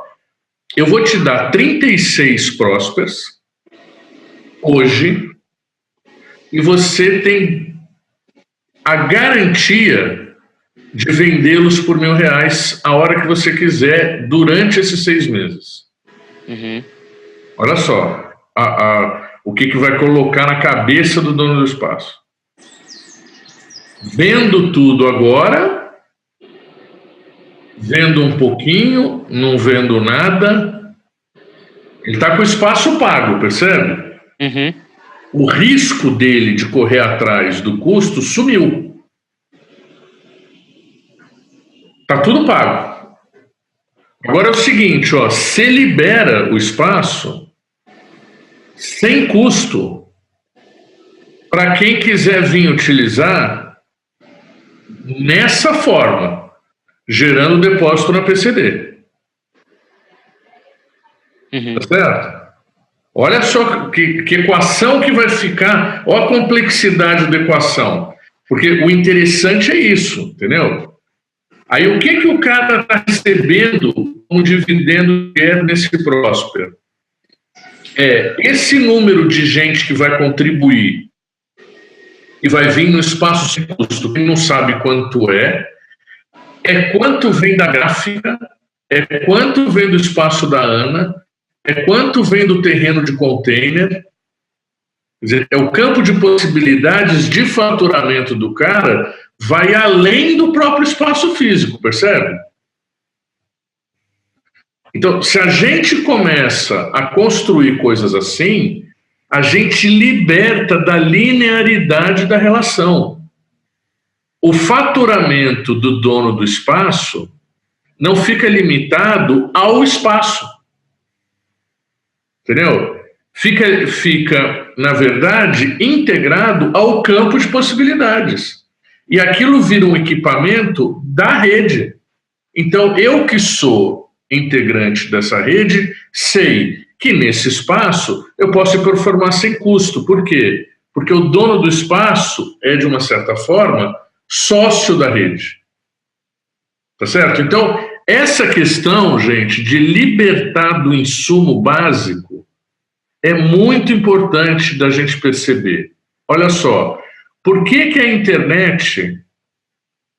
eu vou te dar 36 Prospers hoje e você tem a garantia de vendê-los por R$1.000 a hora que você quiser durante esses 6 meses. Olha só o que vai colocar na cabeça do dono do espaço. Vendo tudo agora, vendo um pouquinho, não vendo nada, ele está com o espaço pago, percebe? O risco dele de correr atrás do custo sumiu. Está tudo pago. Agora é o seguinte, ó, você libera o espaço sem custo para quem quiser vir utilizar nessa forma, gerando depósito na PCD. Tá certo? Olha só que equação que vai ficar, olha a complexidade da equação. Porque o interessante é isso, entendeu? Aí o que o cara está recebendo como dividendo nesse Prosper? Esse número de gente que vai contribuir e vai vir no espaço sem custo, quem não sabe quanto é quanto vem da gráfica, quanto vem do espaço da Ana, quanto vem do terreno de container. Quer dizer, o campo de possibilidades de faturamento do cara vai além do próprio espaço físico, percebe? Então, se a gente começa a construir coisas assim, a gente liberta da linearidade da relação. O faturamento do dono do espaço não fica limitado ao espaço. Entendeu? Fica, na verdade, integrado ao campo de possibilidades. E aquilo vira um equipamento da rede. Então, eu que sou integrante dessa rede, sei que nesse espaço eu posso performar sem custo. Por quê? Porque o dono do espaço é, de uma certa forma, sócio da rede. Tá certo? Então, essa questão, gente, de libertar do insumo básico é muito importante da gente perceber. Olha só, por que a internet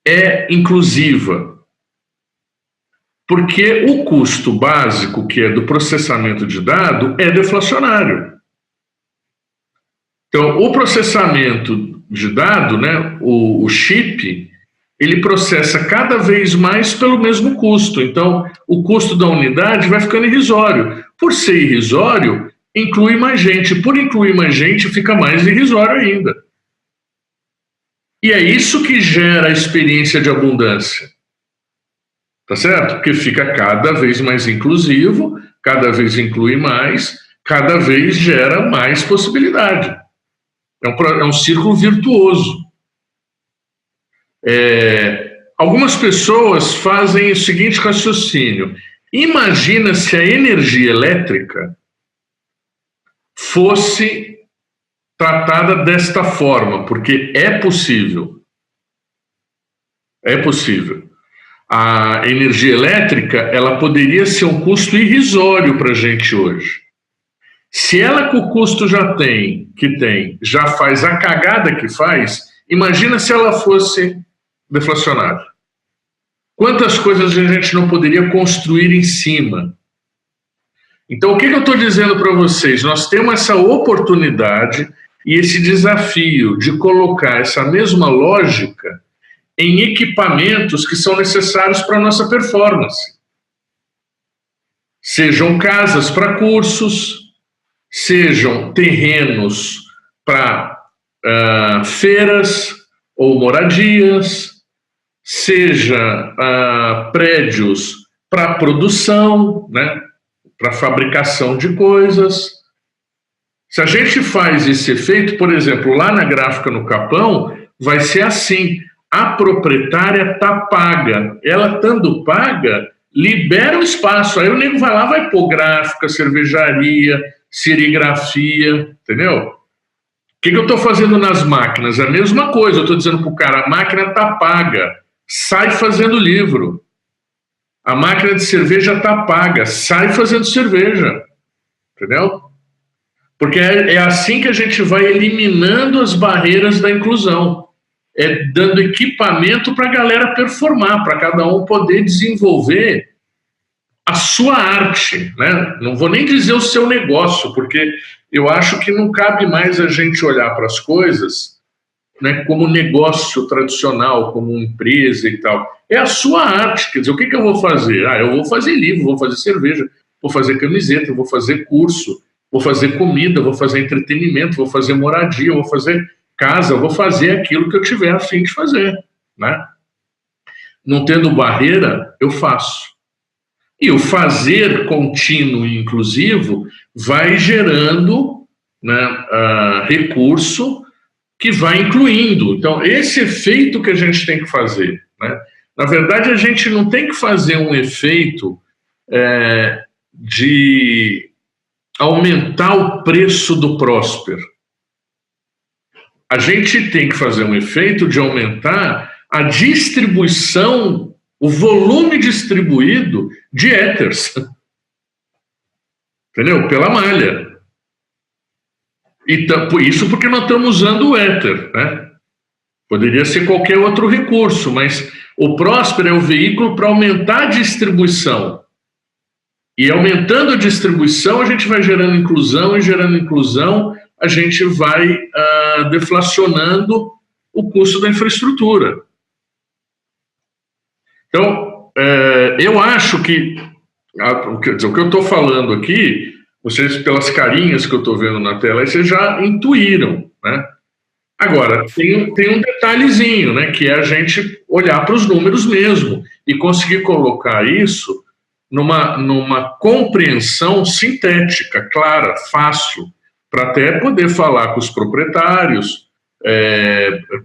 é inclusiva? Porque o custo básico, que é do processamento de dado, é deflacionário. Então, o processamento de dado, né, o chip, ele processa cada vez mais pelo mesmo custo. Então, o custo da unidade vai ficando irrisório. Por ser irrisório, inclui mais gente. Por incluir mais gente, fica mais irrisório ainda. E é isso que gera a experiência de abundância. Tá certo? Porque fica cada vez mais inclusivo, cada vez inclui mais, cada vez gera mais possibilidade. É um círculo virtuoso. Algumas pessoas fazem o seguinte raciocínio. Imagina se a energia elétrica fosse tratada desta forma, porque é possível. É possível. A energia elétrica, ela poderia ser um custo irrisório para a gente hoje. Se ela, com o custo já faz a cagada que faz, imagina se ela fosse deflacionária. Quantas coisas a gente não poderia construir em cima? Então, o que eu estou dizendo para vocês? Nós temos essa oportunidade e esse desafio de colocar essa mesma lógica em equipamentos que são necessários para a nossa performance. Sejam casas para cursos, sejam terrenos para feiras ou moradias, seja prédios para produção, né, para fabricação de coisas. Se a gente faz esse efeito, por exemplo, lá na gráfica no Capão, vai ser assim: a proprietária está paga. Ela estando paga, libera o espaço. Aí o nego vai lá, vai pôr gráfica, cervejaria, serigrafia, entendeu? O que eu estou fazendo nas máquinas? É a mesma coisa. Eu estou dizendo para o cara, a máquina está paga, sai fazendo livro. A máquina de cerveja está paga, sai fazendo cerveja. Entendeu? Porque é assim que a gente vai eliminando as barreiras da inclusão. É dando equipamento para a galera performar, para cada um poder desenvolver a sua arte, né? Não vou nem dizer o seu negócio, porque eu acho que não cabe mais a gente olhar para as coisas, né, como negócio tradicional, como empresa e tal. É a sua arte, quer dizer, o que eu vou fazer? Eu vou fazer livro, vou fazer cerveja, vou fazer camiseta, vou fazer curso, vou fazer comida, vou fazer entretenimento, vou fazer moradia, vou fazer casa, eu vou fazer aquilo que eu tiver a fim de fazer, né? Não tendo barreira, eu faço. E o fazer contínuo e inclusivo vai gerando, né, recurso que vai incluindo. Então, esse efeito que a gente tem que fazer, né? Na verdade, a gente não tem que fazer um efeito de aumentar o preço do Prosper. A gente tem que fazer um efeito de aumentar a distribuição, o volume distribuído de éteres. Entendeu? Pela malha. E isso porque nós estamos usando o éter, né? Poderia ser qualquer outro recurso, mas o Prosper é o veículo para aumentar a distribuição. E aumentando a distribuição, a gente vai gerando inclusão, e gerando inclusão, a gente vai deflacionando o custo da infraestrutura. Então, eu acho que o que eu estou falando aqui, vocês, pelas carinhas que eu estou vendo na tela, vocês já intuíram, né? Agora, tem um detalhezinho, né, que é a gente olhar para os números mesmo e conseguir colocar isso numa compreensão sintética, clara, fácil, para até poder falar com os proprietários,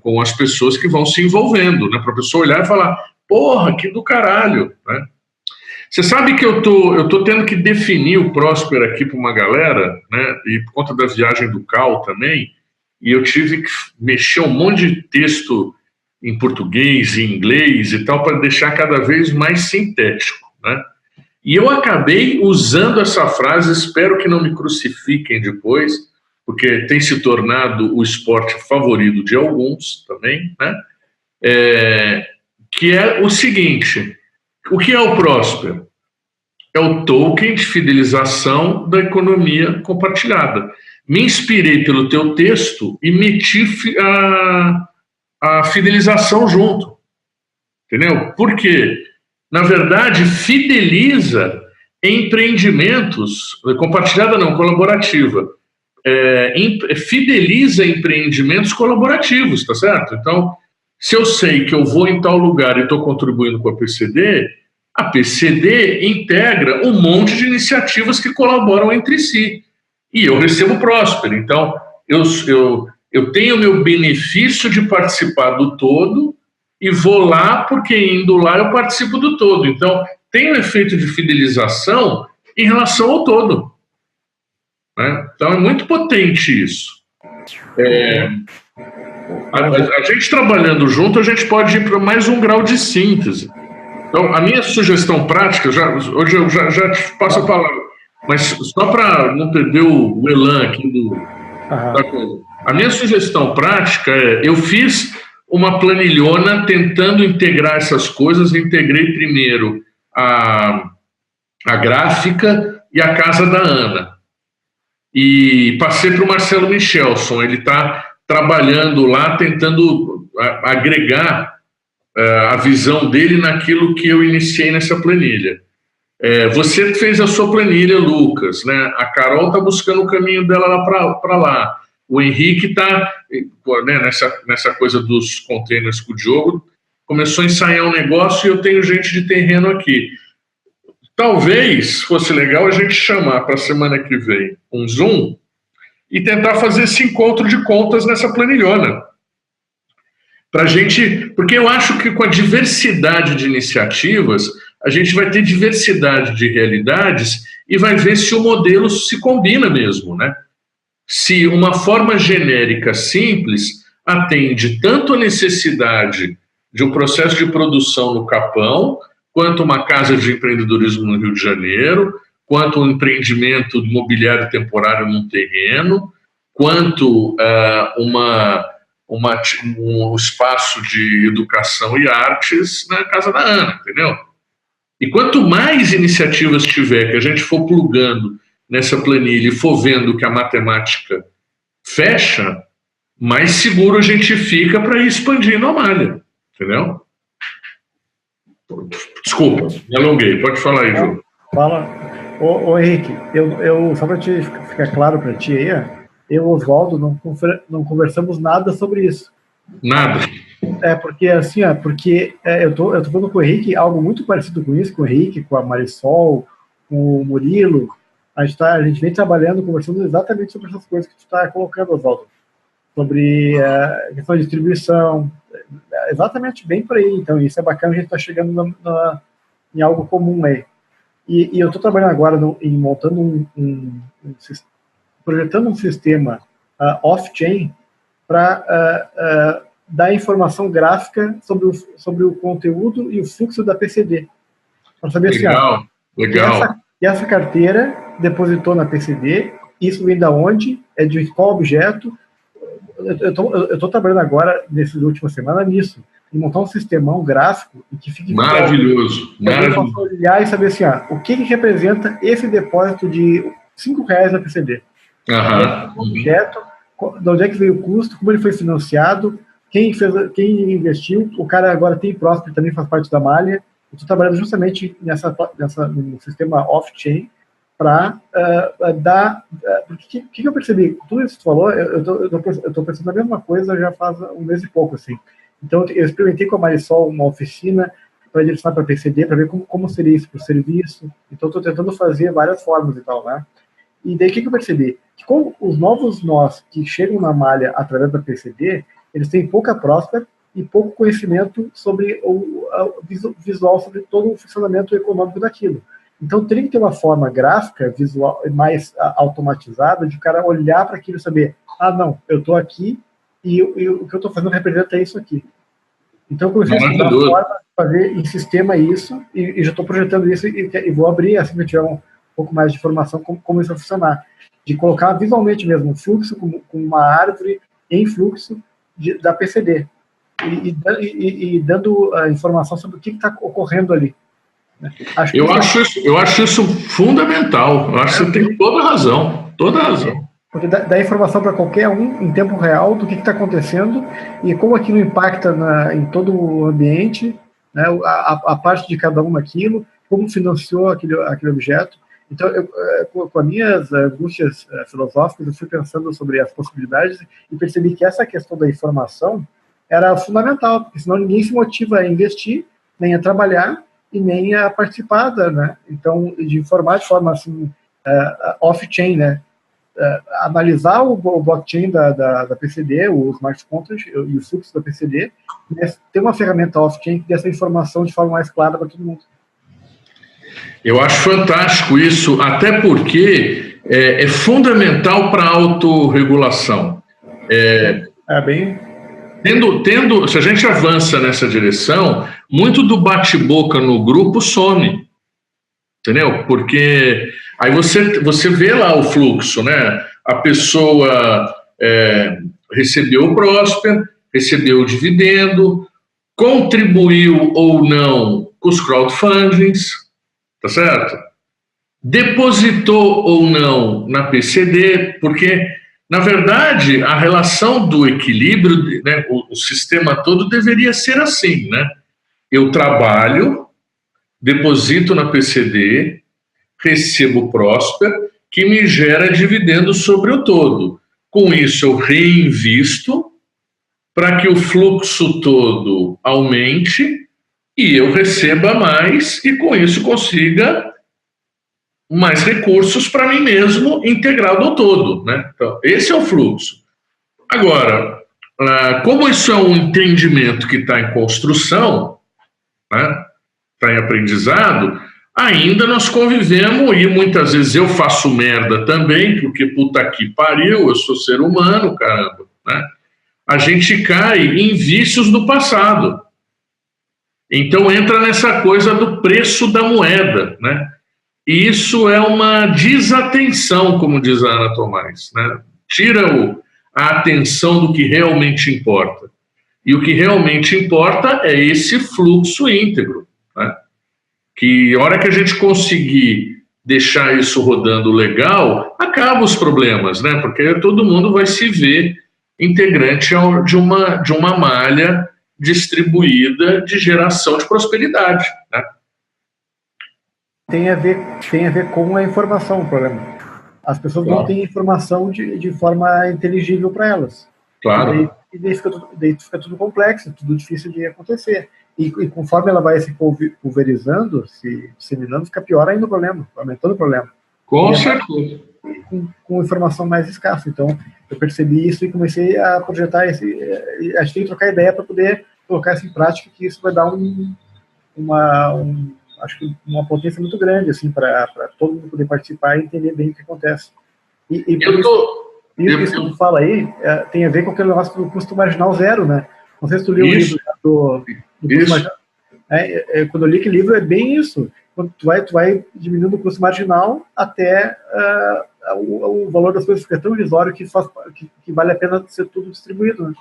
com as pessoas que vão se envolvendo, né, para a pessoa olhar e falar, porra, que do caralho, né? Você sabe que eu tô tendo que definir o Prosper aqui para uma galera, né, e por conta da viagem do Cal também, e eu tive que mexer um monte de texto em português e inglês e tal, para deixar cada vez mais sintético, né? E eu acabei usando essa frase, espero que não me crucifiquem depois, porque tem se tornado o esporte favorito de alguns também, né? Que é o seguinte: o que é o Prosper? É o token de fidelização da economia compartilhada. Me inspirei pelo teu texto e meti a fidelização junto. Entendeu? Por quê? Na verdade, fideliza empreendimentos, compartilhada não, colaborativa. Fideliza empreendimentos colaborativos, tá certo? Então, se eu sei que eu vou em tal lugar e estou contribuindo com a PCD integra um monte de iniciativas que colaboram entre si. E eu recebo Prosper. Então, eu tenho o meu benefício de participar do todo e vou lá porque, indo lá, eu participo do todo. Então, tem um efeito de fidelização em relação ao todo, né? Então, é muito potente isso. A gente trabalhando junto, a gente pode ir para mais um grau de síntese. Então, a minha sugestão prática, hoje eu já te passo a palavra, mas só para não perder o elan aqui da coisa. A minha sugestão prática eu fiz uma planilhona tentando integrar essas coisas. Integrei primeiro a gráfica e a casa da Ana. E passei para o Marcelo Michelson. Ele está trabalhando lá, tentando agregar a visão dele naquilo que eu iniciei nessa planilha. Você fez a sua planilha, Lucas, né? A Carol está buscando o caminho dela lá para lá. O Henrique está, né, nessa coisa dos containers com o Diogo, começou a ensaiar um negócio e eu tenho gente de terreno aqui. Talvez fosse legal a gente chamar para a semana que vem um Zoom e tentar fazer esse encontro de contas nessa planilhona. Pra gente, porque eu acho que com a diversidade de iniciativas, a gente vai ter diversidade de realidades e vai ver se o modelo se combina mesmo, né? Se uma forma genérica simples atende tanto a necessidade de um processo de produção no Capão, quanto uma casa de empreendedorismo no Rio de Janeiro, quanto um empreendimento imobiliário temporário num terreno, quanto um espaço de educação e artes na casa da Ana, entendeu? E quanto mais iniciativas tiver que a gente for plugando nessa planilha e for vendo que a matemática fecha, mais seguro a gente fica para ir expandindo a malha, entendeu? Desculpa, me alonguei. Pode falar aí, Ju. Fala. Ô Henrique, eu só para ficar claro para ti aí, eu e o Oswaldo não conversamos nada sobre isso. Nada. Porque assim, eu tô falando com o Henrique algo muito parecido com isso, com o Henrique, com a Marisol, com o Murilo. A gente vem trabalhando, conversando exatamente sobre essas coisas que tu está colocando, Oswaldo. Sobre a questão de distribuição, exatamente bem por aí. Então, isso é bacana, a gente está chegando em algo comum aí. E eu estou trabalhando agora em montando projetando um sistema off-chain para dar informação gráfica sobre o conteúdo e o fluxo da PCD. Para saber legal. E essa carteira depositou na PCD, isso vem da onde, é de qual objeto. Eu estou trabalhando agora, nessas últimas semanas, nisso, em montar um sistemão gráfico e que fique maravilhoso. Eu posso olhar e saber assim, o que representa esse depósito de R$5 na PCD. Objeto, de onde é que veio o custo, como ele foi financiado, quem investiu, o cara agora tem Prosper, também faz parte da malha. Eu estou trabalhando justamente no sistema off-chain para dar... O que eu percebi? Tudo isso que você falou, eu estou pensando a mesma coisa já faz um mês e pouco, assim. Então, eu experimentei com a Marisol uma oficina para direcionar para PCD, para ver como seria isso para o serviço. Então, estou tentando fazer várias formas e tal, né? E daí, o que eu percebi? Que com os novos nós que chegam na malha através da PCD, eles têm pouca Prosper e pouco conhecimento sobre o visual, sobre todo o funcionamento econômico daquilo. Então, teria que ter uma forma gráfica, visual, mais automatizada, de o cara olhar para aquilo e saber, não, eu estou aqui e o que eu estou fazendo representa isso aqui. Então, eu comecei a estudar forma de fazer em sistema isso, e já estou projetando isso, e vou abrir, assim que eu tiver um pouco mais de informação, como isso vai funcionar. De colocar visualmente mesmo um fluxo com uma árvore em fluxo da PCD. E dando a informação sobre o que está ocorrendo ali. Eu acho isso fundamental. Eu acho que você tem toda a razão. Porque dá informação para qualquer um em tempo real do que está acontecendo e como aquilo impacta em todo o ambiente, né, a parte de cada um naquilo, como financiou aquele objeto. Então, com as minhas angústias filosóficas, eu fui pensando sobre as possibilidades e percebi que essa questão da informação era fundamental, porque senão ninguém se motiva a investir, nem a trabalhar e nem a participar, né? Então, de informar de forma assim, off-chain, né? Analisar o blockchain da PCD, o smart contract e o fluxo da PCD, né? Ter uma ferramenta off-chain que dê essa informação de forma mais clara para todo mundo. Eu acho fantástico isso, até porque é fundamental para a autorregulação. Se a gente avança nessa direção, muito do bate-boca no grupo some, entendeu? Porque aí você vê lá o fluxo, né? A pessoa recebeu o Prosper, recebeu o dividendo, contribuiu ou não com os crowdfundings, tá certo? Depositou ou não na PCD, porque, na verdade, a relação do equilíbrio, né, o sistema todo deveria ser assim, né? Eu trabalho, deposito na PCD, recebo o Prosper, que me gera dividendo sobre o todo. Com isso, eu reinvisto para que o fluxo todo aumente e eu receba mais e, com isso, consiga mais recursos para mim mesmo integrado ao todo, né? Então, esse é o fluxo. Agora, como isso é um entendimento que está em construção, né? Está em aprendizado, ainda nós convivemos e muitas vezes eu faço merda também, porque puta que pariu, eu sou ser humano, caramba, né? A gente cai em vícios do passado. Então entra nessa coisa do preço da moeda, né? E isso é uma desatenção, como diz a Ana Tomás, né? Tira a atenção do que realmente importa. E o que realmente importa é esse fluxo íntegro, né? Que a hora que a gente conseguir deixar isso rodando legal, acaba os problemas, né? Porque todo mundo vai se ver integrante de uma malha distribuída de geração de prosperidade, né? Tem a ver com a informação, o problema. As pessoas não têm informação de forma inteligível para elas. Claro. E daí fica tudo complexo, tudo difícil de acontecer. E conforme ela vai se pulverizando, se disseminando, fica pior ainda o problema, aumentando o problema. Com certeza. Com informação mais escassa. Então, eu percebi isso e comecei a projetar acho que tem que trocar ideia para poder colocar isso em prática, que isso vai dar acho que uma potência muito grande, assim, para todo mundo poder participar e entender bem o que acontece. E por isso que tu fala aí, tem a ver com aquele negócio do custo marginal zero, né? Não sei se tu leu o livro do custo marginal. Quando eu li aquele livro, é bem isso. Quando tu vai diminuindo o custo marginal até o valor das coisas fica tão irrisório que vale a pena ser tudo distribuído, né?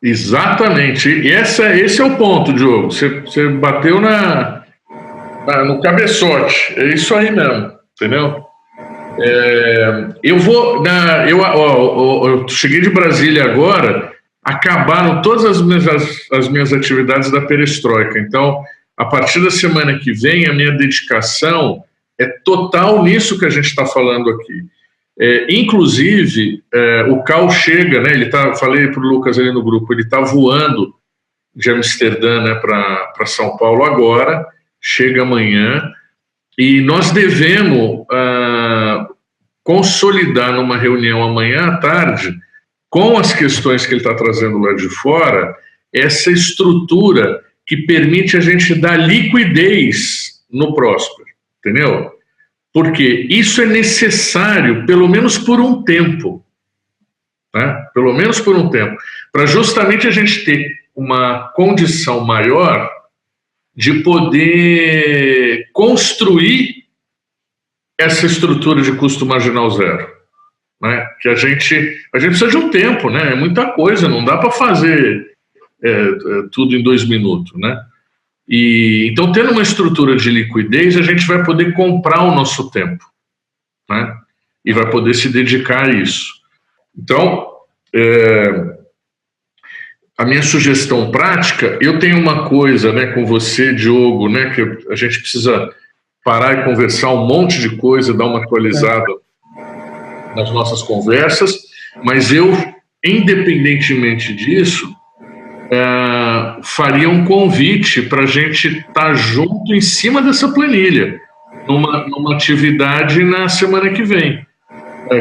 Exatamente. E esse é o ponto, Diogo. Você bateu no cabeçote. É isso aí mesmo, entendeu? Eu cheguei de Brasília agora, acabaram todas as minhas atividades da perestroika. Então, a partir da semana que vem, a minha dedicação é total nisso que a gente está falando aqui. Inclusive, o Cal chega, né? Falei para o Lucas ali no grupo, ele está voando de Amsterdã, né, para São Paulo agora, chega amanhã, e nós devemos consolidar numa reunião amanhã à tarde, com as questões que ele está trazendo lá de fora, essa estrutura que permite a gente dar liquidez no Prosper, entendeu? Porque isso é necessário, pelo menos por um tempo, né? Pelo menos por um tempo, para justamente a gente ter uma condição maior de poder construir essa estrutura de custo marginal zero, né? Que a gente precisa de um tempo, né? É muita coisa, não dá para fazer tudo em 2 minutos, né? E então, tendo uma estrutura de liquidez, a gente vai poder comprar o nosso tempo, né? E vai poder se dedicar a isso. Então, a minha sugestão prática, eu tenho uma coisa, né, com você, Diogo, né, que a gente precisa parar e conversar um monte de coisa, dar uma atualizada nas nossas conversas, mas eu, independentemente disso, faria um convite para a gente estar junto em cima dessa planilha, numa atividade na semana que vem.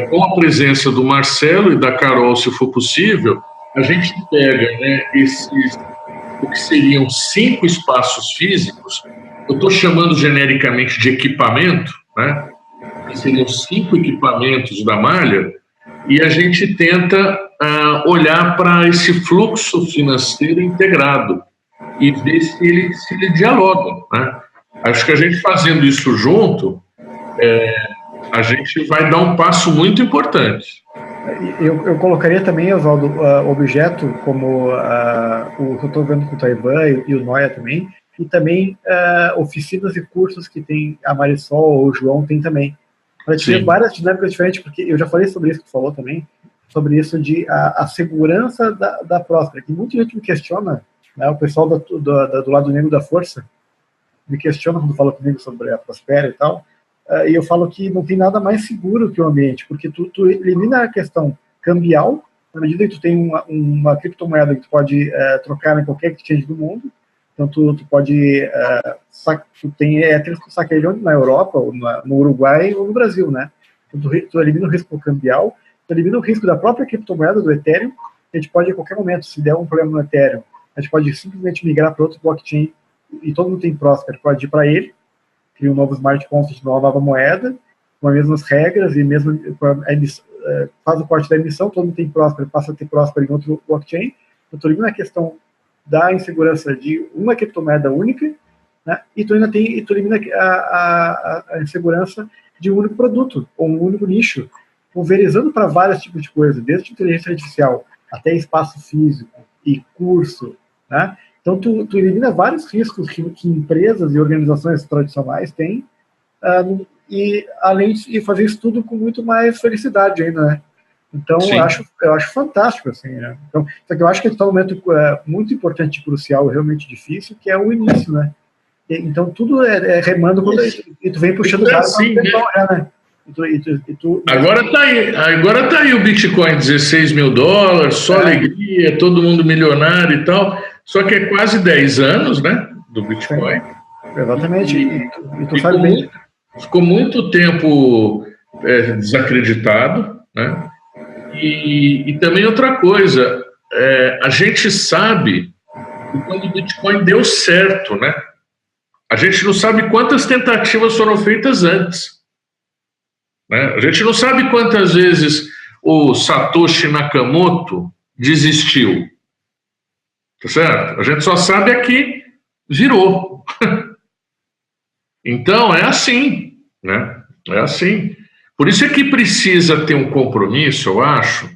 Com a presença do Marcelo e da Carol, se for possível, a gente pega, né, o que seriam 5 espaços físicos, eu estou chamando genericamente de equipamento, né, que seriam 5 equipamentos da malha, e a gente tenta olhar para esse fluxo financeiro integrado e ver se ele dialoga, né? Acho que a gente fazendo isso junto, a gente vai dar um passo muito importante. Eu colocaria também, Oswaldo, o objeto como o que eu estou vendo com o Taiwan e o Noia também, e também oficinas e cursos que tem a Marisol ou o João tem também. Para ter várias dinâmicas diferentes, porque eu já falei sobre isso que tu falou também, sobre isso de a segurança da Próspera, que muita gente me questiona, né, o pessoal do lado negro da força me questiona quando fala comigo sobre a Prospera e tal, e eu falo que não tem nada mais seguro que o ambiente, porque tu elimina a questão cambial, na medida que tu tem uma criptomoeda que tu pode trocar em qualquer exchange do mundo, então tu pode, tu tem aqueles que tu saca ele na Europa, ou no Uruguai ou no Brasil, né? Então tu elimina o risco cambial, tu elimina o risco da própria criptomoeda, do Ethereum, a gente pode a qualquer momento, se der um problema no Ethereum, a gente pode simplesmente migrar para outro blockchain, e todo mundo tem Prosper, pode ir para ele, cria um novo smart contract, uma nova moeda, com as mesmas regras, e mesmo faz o corte da emissão, todo mundo tem Prosper, passa a ter Prosper em outro blockchain, então tu elimina a questão da insegurança de uma criptomoeda única, né, e tu elimina a insegurança de um único produto, ou um único nicho, pulverizando para vários tipos de coisas, desde inteligência artificial até espaço físico e curso, né? Então tu elimina vários riscos que empresas e organizações tradicionais têm, e além de fazer isso tudo com muito mais felicidade ainda, né? Então eu acho fantástico, assim, né? Então, só que eu acho que está um momento muito importante e crucial, realmente difícil, que é o início, né? Então tudo é remando e tu vem puxando o assim, né? Agora tá aí o Bitcoin, $16 mil, só alegria, todo mundo milionário e tal, só que é quase 10 anos, né, do Bitcoin. Exatamente, e tu sabe bem. Ficou muito tempo desacreditado, né, e também outra coisa, a gente sabe que quando o Bitcoin deu certo, né, a gente não sabe quantas tentativas foram feitas antes. A gente não sabe quantas vezes o Satoshi Nakamoto desistiu, tá certo? A gente só sabe é que virou. Então é assim, né? É assim. Por isso é que precisa ter um compromisso, eu acho,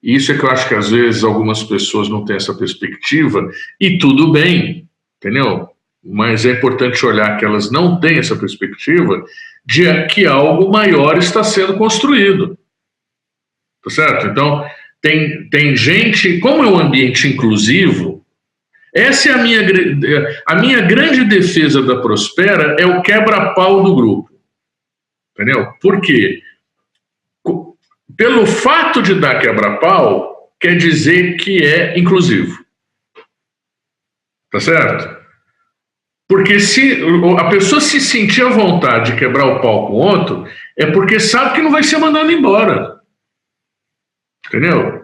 e isso é que eu acho que às vezes algumas pessoas não têm essa perspectiva, e tudo bem, entendeu? Mas é importante olhar que elas não têm essa perspectiva de que algo maior está sendo construído. Tá certo? Então, tem gente, como é um ambiente inclusivo, essa é a minha grande defesa da Prospera, é o quebra-pau do grupo. Entendeu? Por quê? Pelo fato de dar quebra-pau, quer dizer que é inclusivo. Tá certo? Porque se a pessoa se sentir à vontade de quebrar o pau com o outro, é porque sabe que não vai ser mandado embora. Entendeu?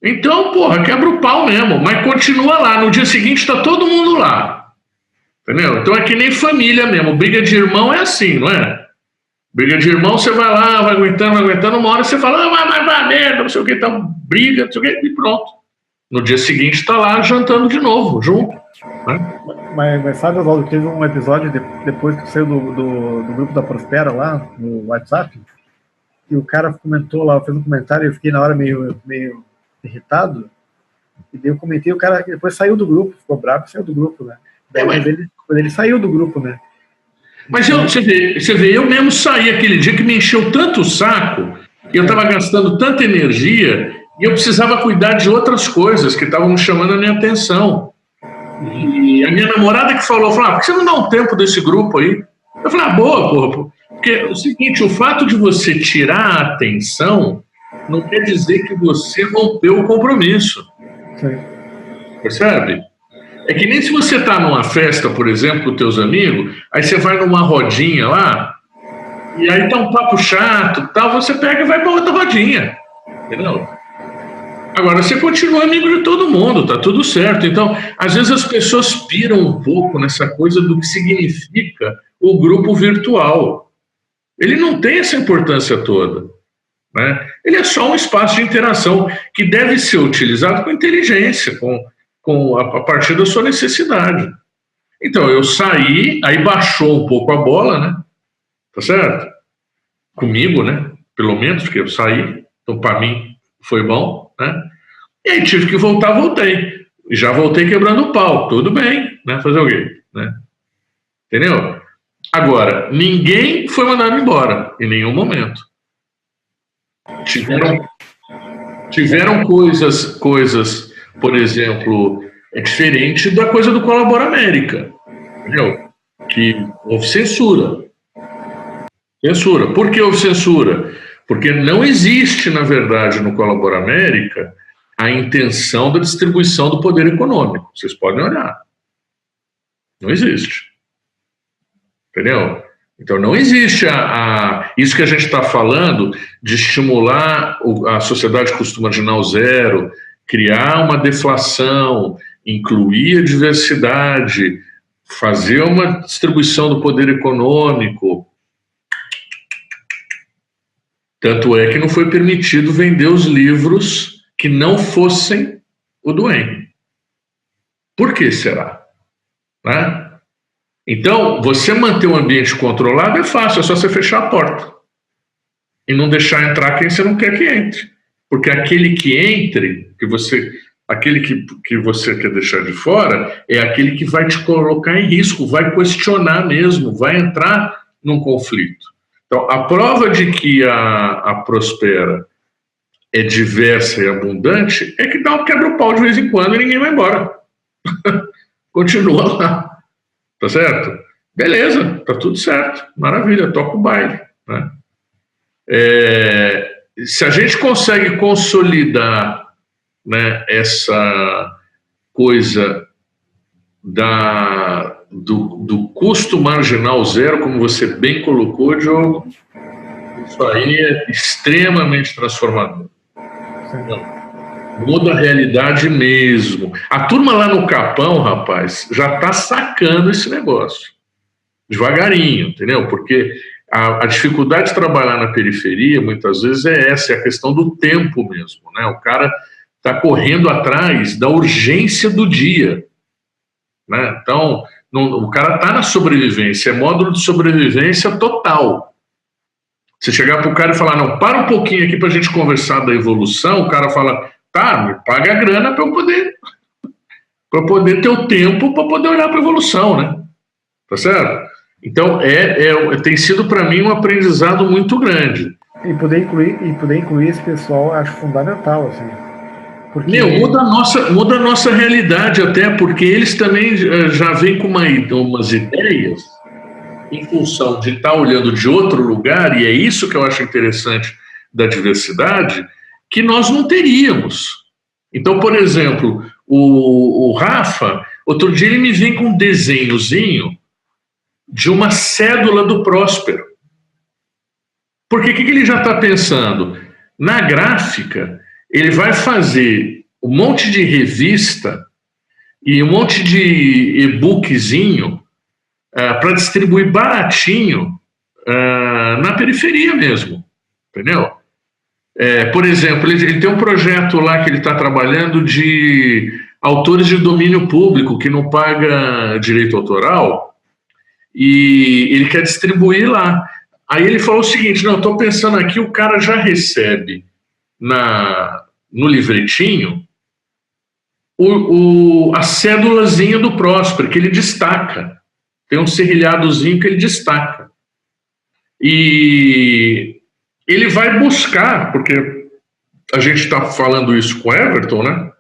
Então, porra, quebra o pau mesmo, mas continua lá. No dia seguinte está todo mundo lá. Entendeu? Então é que nem família mesmo. Briga de irmão é assim, não é? Briga de irmão, você vai lá, vai aguentando, uma hora você fala, vai merda, não sei o que, então briga, não sei o que, e pronto. No dia seguinte está lá jantando de novo, junto. Né? Mas sabe, Oswaldo, teve um episódio depois que saiu do grupo da Prospera lá, no WhatsApp, e o cara comentou lá, fez um comentário, e eu fiquei na hora meio irritado, e daí eu comentei, o cara depois saiu do grupo, ficou bravo e saiu do grupo, né? Daí, ele saiu do grupo, né? Mas você vê, eu mesmo saí aquele dia que me encheu tanto o saco, e eu estava gastando tanta energia, e eu precisava cuidar de outras coisas que estavam chamando a minha atenção. E a minha namorada que falou, por que você não dá um tempo desse grupo aí? Eu falei, boa, porra. Porque é o seguinte, o fato de você tirar a atenção não quer dizer que você rompeu o compromisso. Sim. Percebe? É que nem se você está numa festa, por exemplo, com teus amigos, aí você vai numa rodinha lá, e aí tá um papo chato, tal, você pega e vai para outra rodinha. Entendeu? Agora, você continua amigo de todo mundo, tá tudo certo. Então, às vezes as pessoas piram um pouco nessa coisa do que significa o grupo virtual. Ele não tem essa importância toda. né? Ele é só um espaço de interação que deve ser utilizado com inteligência, a partir da sua necessidade. Então, eu saí, aí baixou um pouco a bola, né? Tá certo? Comigo, né? Pelo menos, porque eu saí. Então, para mim, foi bom, né? E aí tive que voltar, voltei. E já voltei quebrando o pau. Tudo bem, né? Fazer o quê? Né? Entendeu? Agora, ninguém foi mandado embora, em nenhum momento. Tiveram coisas, por exemplo, é diferente da coisa do Colabora América, entendeu? Que houve censura. Censura. Por que houve censura? Porque não existe, na verdade, no Colabora América, a intenção da distribuição do poder econômico. Vocês podem olhar. Não existe. Entendeu? Então, não existe isso que a gente está falando de estimular a sociedade custo marginal zero, criar uma deflação, incluir a diversidade, fazer uma distribuição do poder econômico. Tanto é que não foi permitido vender os livros que não fossem o do Henry. Por que será? Né? Então, você manter um ambiente controlado é fácil, é só você fechar a porta e não deixar entrar quem você não quer que entre. Porque aquele que entre, aquele que você quer deixar de fora, é aquele que vai te colocar em risco, vai questionar mesmo, vai entrar num conflito. Então, a prova de que a Prospera é diversa e abundante é que dá um quebra-pau de vez em quando e ninguém vai embora. Continua lá. Tá certo? Beleza, tá tudo certo. Maravilha, toca o baile. Né? Se a gente consegue consolidar, né, essa coisa do custo marginal zero, como você bem colocou, Diogo, isso aí é extremamente transformador. Muda a realidade mesmo. A turma lá no Capão, rapaz, já está sacando esse negócio. Devagarinho, entendeu? Porque a dificuldade de trabalhar na periferia, muitas vezes, é essa, é a questão do tempo mesmo, né? O cara está correndo atrás da urgência do dia, né? Então, o cara está na sobrevivência, é módulo de sobrevivência total. Você chegar para o cara e falar, não, para um pouquinho aqui para a gente conversar da evolução, o cara fala, tá, me paga a grana para eu poder ter o tempo para poder olhar para a evolução, né? Tá certo? Então, tem sido para mim um aprendizado muito grande. E poder incluir esse pessoal, acho fundamental, assim. Porque... muda a nossa realidade até, porque eles também já vêm com umas ideias em função de estar olhando de outro lugar, e é isso que eu acho interessante da diversidade, que nós não teríamos. Então, por exemplo, o Rafa, outro dia ele me vem com um desenhozinho de uma cédula do Próspero. Porque o que ele já está pensando? Na gráfica, ele vai fazer um monte de revista e um monte de e-bookzinho para distribuir baratinho na periferia mesmo. Entendeu? Por exemplo, ele tem um projeto lá que ele está trabalhando de autores de domínio público que não paga direito autoral e ele quer distribuir lá. Aí ele falou o seguinte, não, estou pensando aqui, o cara já recebe no livretinho a cédulazinha do Próspero, que ele destaca. Tem um serrilhadozinho que ele destaca. E ele vai buscar, porque a gente está falando isso com o Everton, né?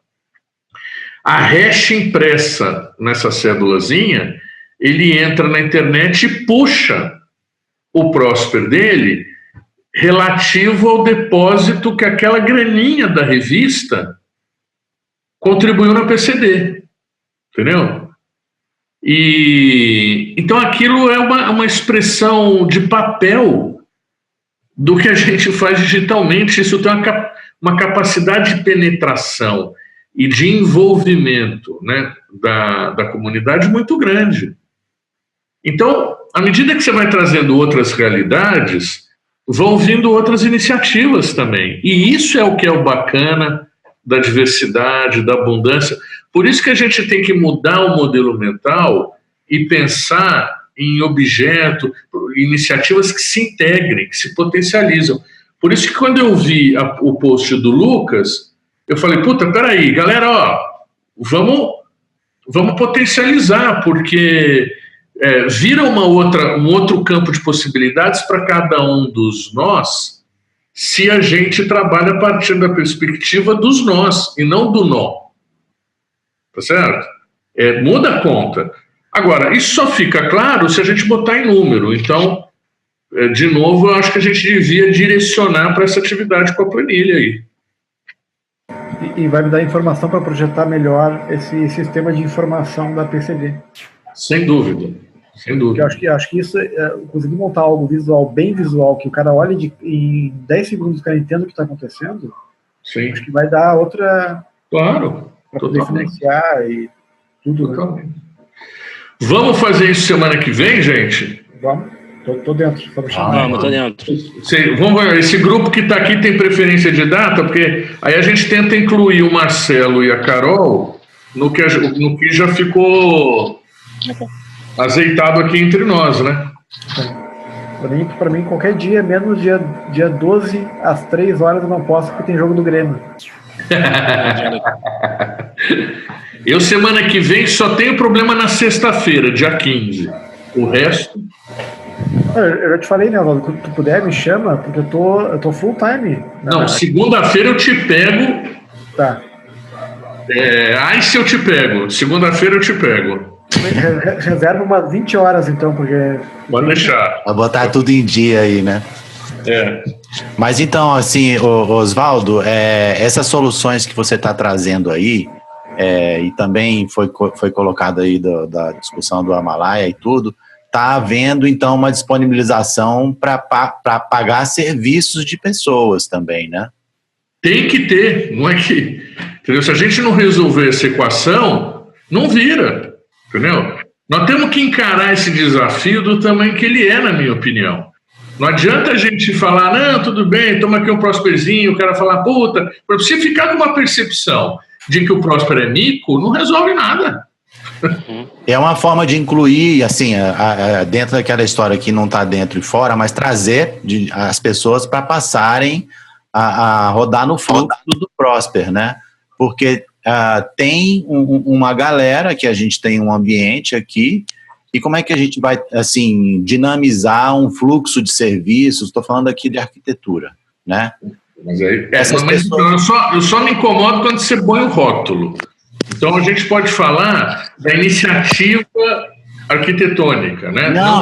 A hash impressa nessa cédulazinha, ele entra na internet e puxa o Próspero dele relativo ao depósito que aquela graninha da revista contribuiu na PCD. Entendeu? E então aquilo é uma expressão de papel do que a gente faz digitalmente. Isso tem uma capacidade de penetração e de envolvimento, né, da comunidade muito grande. Então, à medida que você vai trazendo outras realidades, vão vindo outras iniciativas também. E isso é o que é o bacana da diversidade, da abundância. Por isso que a gente tem que mudar o modelo mental e pensar em objeto, iniciativas que se integrem, que se potencializam. Por isso que quando eu vi o post do Lucas, eu falei, puta, peraí, galera, ó, vamos potencializar, porque vira um outro campo de possibilidades para cada um dos nós, se a gente trabalha a partir da perspectiva dos nós, e não do nó. Tá certo? Muda a conta. Agora, isso só fica claro se a gente botar em número. Então, de novo, eu acho que a gente devia direcionar para essa atividade com a planilha aí. E vai me dar informação para projetar melhor esse sistema de informação da PCD. Sem dúvida. Sem dúvida. Eu acho que isso, conseguir montar algo visual, bem visual, que o cara olhe em 10 segundos, o cara entenda o que está acontecendo, sim, acho que vai dar outra... Claro. Para poder financiar e tudo. Né? Vamos fazer isso semana que vem, gente? Vamos. Tô dentro. Vamos, tô dentro. Vamos ver, esse grupo que está aqui tem preferência de data? Porque aí a gente tenta incluir o Marcelo e a Carol no que já ficou azeitado aqui entre nós, né? Para mim, qualquer dia, menos dia 12 às 3 horas eu não posso, porque tem jogo do Grêmio. Eu, semana que vem, só tenho problema na sexta-feira, dia 15. O resto... Eu já te falei, né, Oswaldo? Quando tu puder, me chama, porque eu tô full time. Não, segunda-feira eu te pego. Tá. Se eu te pego. Segunda-feira eu te pego. Reserva umas 20 horas, então, porque... Pode deixar. Vai botar tudo em dia aí, né? Mas então, assim, Oswaldo, essas soluções que você está trazendo aí, e também foi colocado aí da discussão do Amalaia e tudo, está havendo, então, uma disponibilização para pagar serviços de pessoas também, né? Tem que ter, não é que... Entendeu? Se a gente não resolver essa equação, não vira, entendeu? Nós temos que encarar esse desafio do tamanho que ele é, na minha opinião. Não adianta a gente falar, não, tudo bem, toma aqui um Prosperzinho, o cara falar, puta, se ficar com uma percepção de que o Prosper é mico, não resolve nada. É uma forma de incluir, assim, dentro daquela história que não está dentro e fora, mas trazer as pessoas para passarem a rodar no fluxo do Prosper, né? Porque tem uma galera que a gente tem um ambiente aqui, e como é que a gente vai, assim, dinamizar um fluxo de serviços? Estou falando aqui de arquitetura, né? Mas eu só me incomodo quando você põe o rótulo. Então, a gente pode falar da iniciativa arquitetônica, né? Não,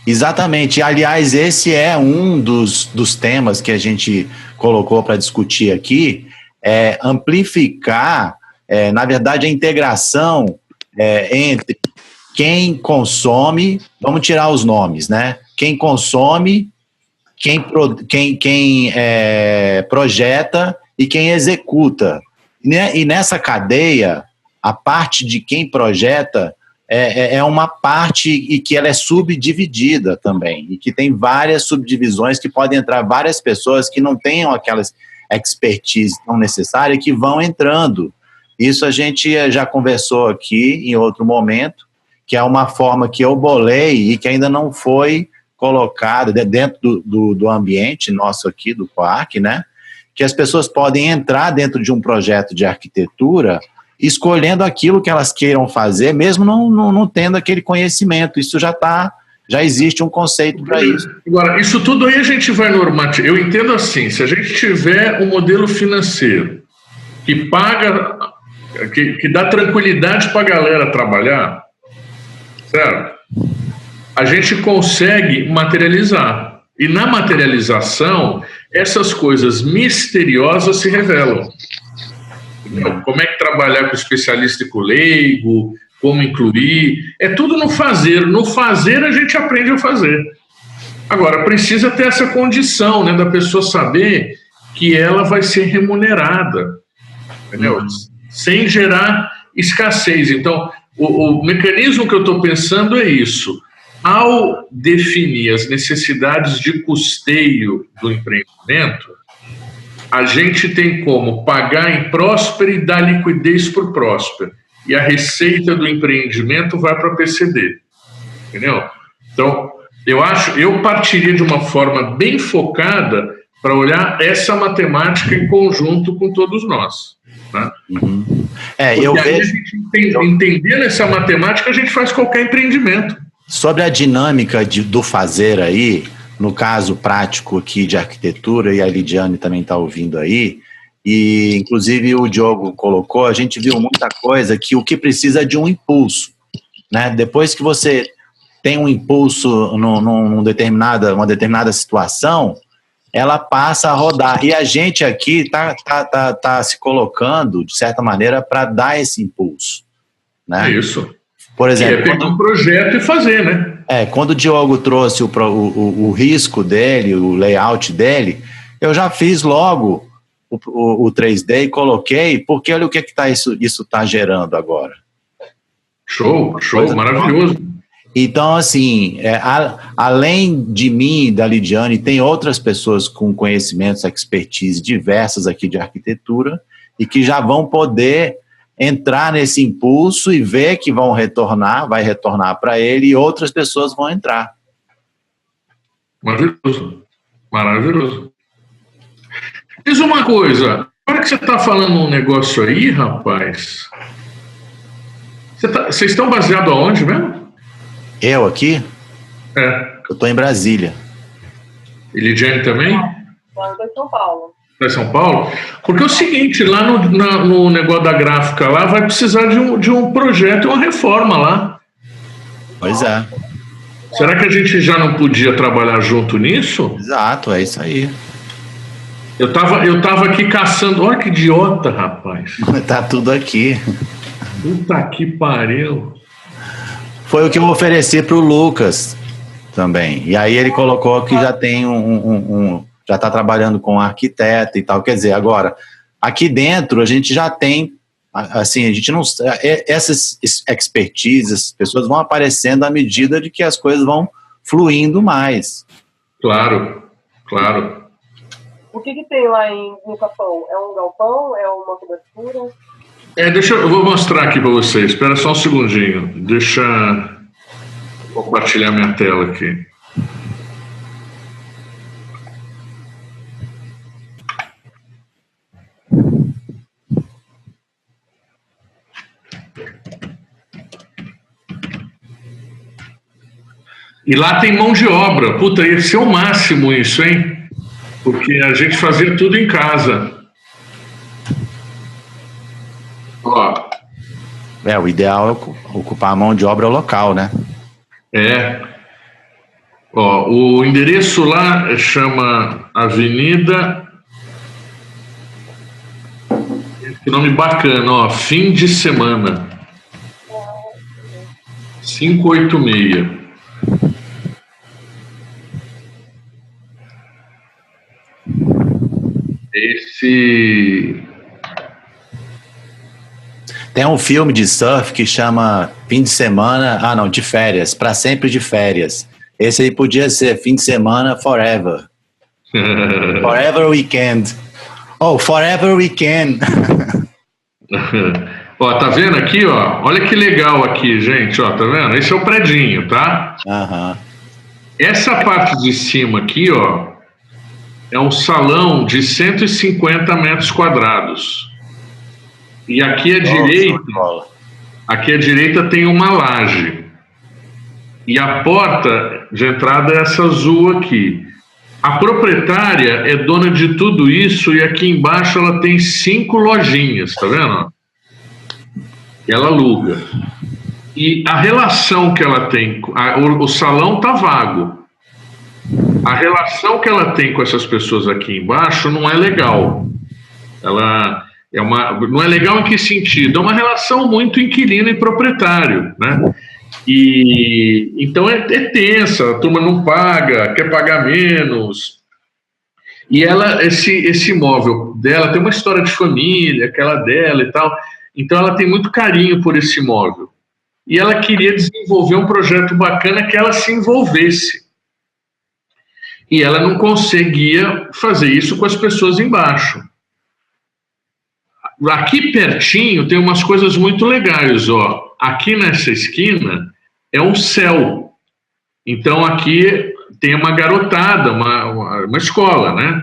exatamente. Aliás, esse é um dos temas que a gente colocou para discutir aqui, amplificar, na verdade, a integração entre quem consome, vamos tirar os nomes, né? Quem consome, quem projeta e quem executa. E nessa cadeia, a parte de quem projeta é uma parte e que ela é subdividida também, e que tem várias subdivisões que podem entrar várias pessoas que não tenham aquelas expertise tão necessária que vão entrando. Isso a gente já conversou aqui em outro momento, que é uma forma que eu bolei e que ainda não foi colocada dentro do ambiente nosso aqui, do Coarc, né? Que as pessoas podem entrar dentro de um projeto de arquitetura escolhendo aquilo que elas queiram fazer, mesmo não tendo aquele conhecimento. Isso já existe um conceito para isso. Agora, isso tudo aí a gente vai normatizar. Eu entendo assim, se a gente tiver um modelo financeiro que paga, que dá tranquilidade para a galera trabalhar, certo? A gente consegue materializar. E na materialização, essas coisas misteriosas se revelam. Como é que trabalhar com especialista e com leigo, como incluir, é tudo no fazer. No fazer a gente aprende a fazer. Agora, precisa ter essa condição, né, da pessoa saber que ela vai ser remunerada, entendeu? Sem gerar escassez. Então, o mecanismo que eu estou pensando é isso. ao definir as necessidades de custeio do empreendimento, a gente tem como pagar em Próspera e dar liquidez para o Próspera. E a receita do empreendimento vai para a PCD. Entendeu? Então, eu partiria de uma forma bem focada para olhar essa matemática em conjunto com todos nós. Né? Uhum. Entendendo essa matemática, a gente faz qualquer empreendimento. Sobre a dinâmica do fazer aí, no caso prático aqui de arquitetura, e a Lidiane também está ouvindo aí, e inclusive o Diogo colocou, a gente viu muita coisa que o que precisa é de um impulso, né? Depois que você tem um impulso uma determinada situação, ela passa a rodar. E a gente aqui tá se colocando, de certa maneira, para dar esse impulso. Né? É isso. Por exemplo, pegar um projeto e fazer, né? Quando o Diogo trouxe o risco dele, o layout dele, eu já fiz logo o 3D e coloquei, porque olha o que isso está gerando agora. Show, maravilhoso. Então, assim, além de mim, da Lidiane, tem outras pessoas com conhecimentos, expertise diversas aqui de arquitetura e que já vão poder entrar nesse impulso e ver que vai retornar para ele e outras pessoas vão entrar. Maravilhoso. Diz uma coisa, agora que você está falando um negócio aí, rapaz, vocês estão baseados aonde mesmo? Eu aqui? Eu estou em Brasília. E Lidiane também? Eu estou em São Paulo. Está em São Paulo? Porque é o seguinte, lá no negócio da gráfica lá, vai precisar de um projeto e uma reforma lá. Pois é. Será que a gente já não podia trabalhar junto nisso? Exato, é isso aí. Eu tava aqui caçando, olha que idiota, rapaz. Tá tudo aqui. Puta que pariu. Foi o que eu ofereci para o Lucas também. E aí ele colocou que já tem já está trabalhando com um arquiteto e tal. Quer dizer, agora, aqui dentro a gente já tem, assim, a gente não... Essas expertises, as pessoas vão aparecendo à medida de que as coisas vão fluindo mais. Claro. O que tem lá no Capão? É um galpão? É uma cobertura? Eu vou mostrar aqui para vocês. Espera só um segundinho. Deixa eu compartilhar minha tela aqui. E lá tem mão de obra. Puta, ia ser o máximo isso, hein? Porque a gente fazia tudo em casa. Ó. O ideal é ocupar a mão de obra local, né? Ó, o endereço lá chama Avenida... Que nome bacana, ó. Fim de semana. 586. Tem um filme de surf que chama Fim de Semana... de férias. Para sempre de férias. Esse aí podia ser Fim de Semana Forever. Forever Weekend. Forever Weekend. Ó, tá vendo aqui, ó? Olha que legal aqui, gente, ó, tá vendo? Esse é o predinho, tá? Uhum. Essa parte de cima aqui, ó, é um salão de 150 metros quadrados. E aqui à direita tem uma laje. E a porta de entrada é essa azul aqui. A proprietária é dona de tudo isso e aqui embaixo ela tem 5 lojinhas, tá vendo? E ela aluga. E a relação que ela tem, o salão tá vago. A relação que ela tem com essas pessoas aqui embaixo não é legal. Não é legal em que sentido? É uma relação muito inquilino e proprietário, né? E então é tensa, a turma não paga, quer pagar menos. E esse imóvel dela tem uma história de família, aquela dela e tal. Então ela tem muito carinho por esse imóvel. e ela queria desenvolver um projeto bacana que ela se envolvesse. E ela não conseguia fazer isso com as pessoas embaixo. Aqui pertinho tem umas coisas muito legais, ó. Aqui nessa esquina é um céu. Então aqui tem uma garotada, uma escola, né?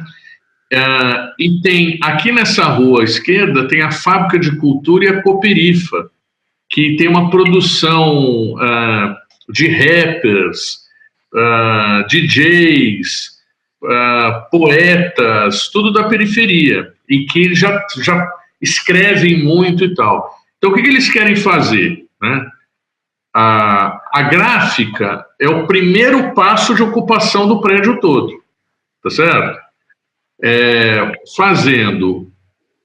E tem, aqui nessa rua à esquerda, tem a Fábrica de Cultura e a Cooperifa, que tem uma produção de rappers, DJs, poetas, tudo da periferia, e que já escrevem muito e tal. Então, o que eles querem fazer, né? A gráfica é o primeiro passo de ocupação do prédio todo, tá certo? Fazendo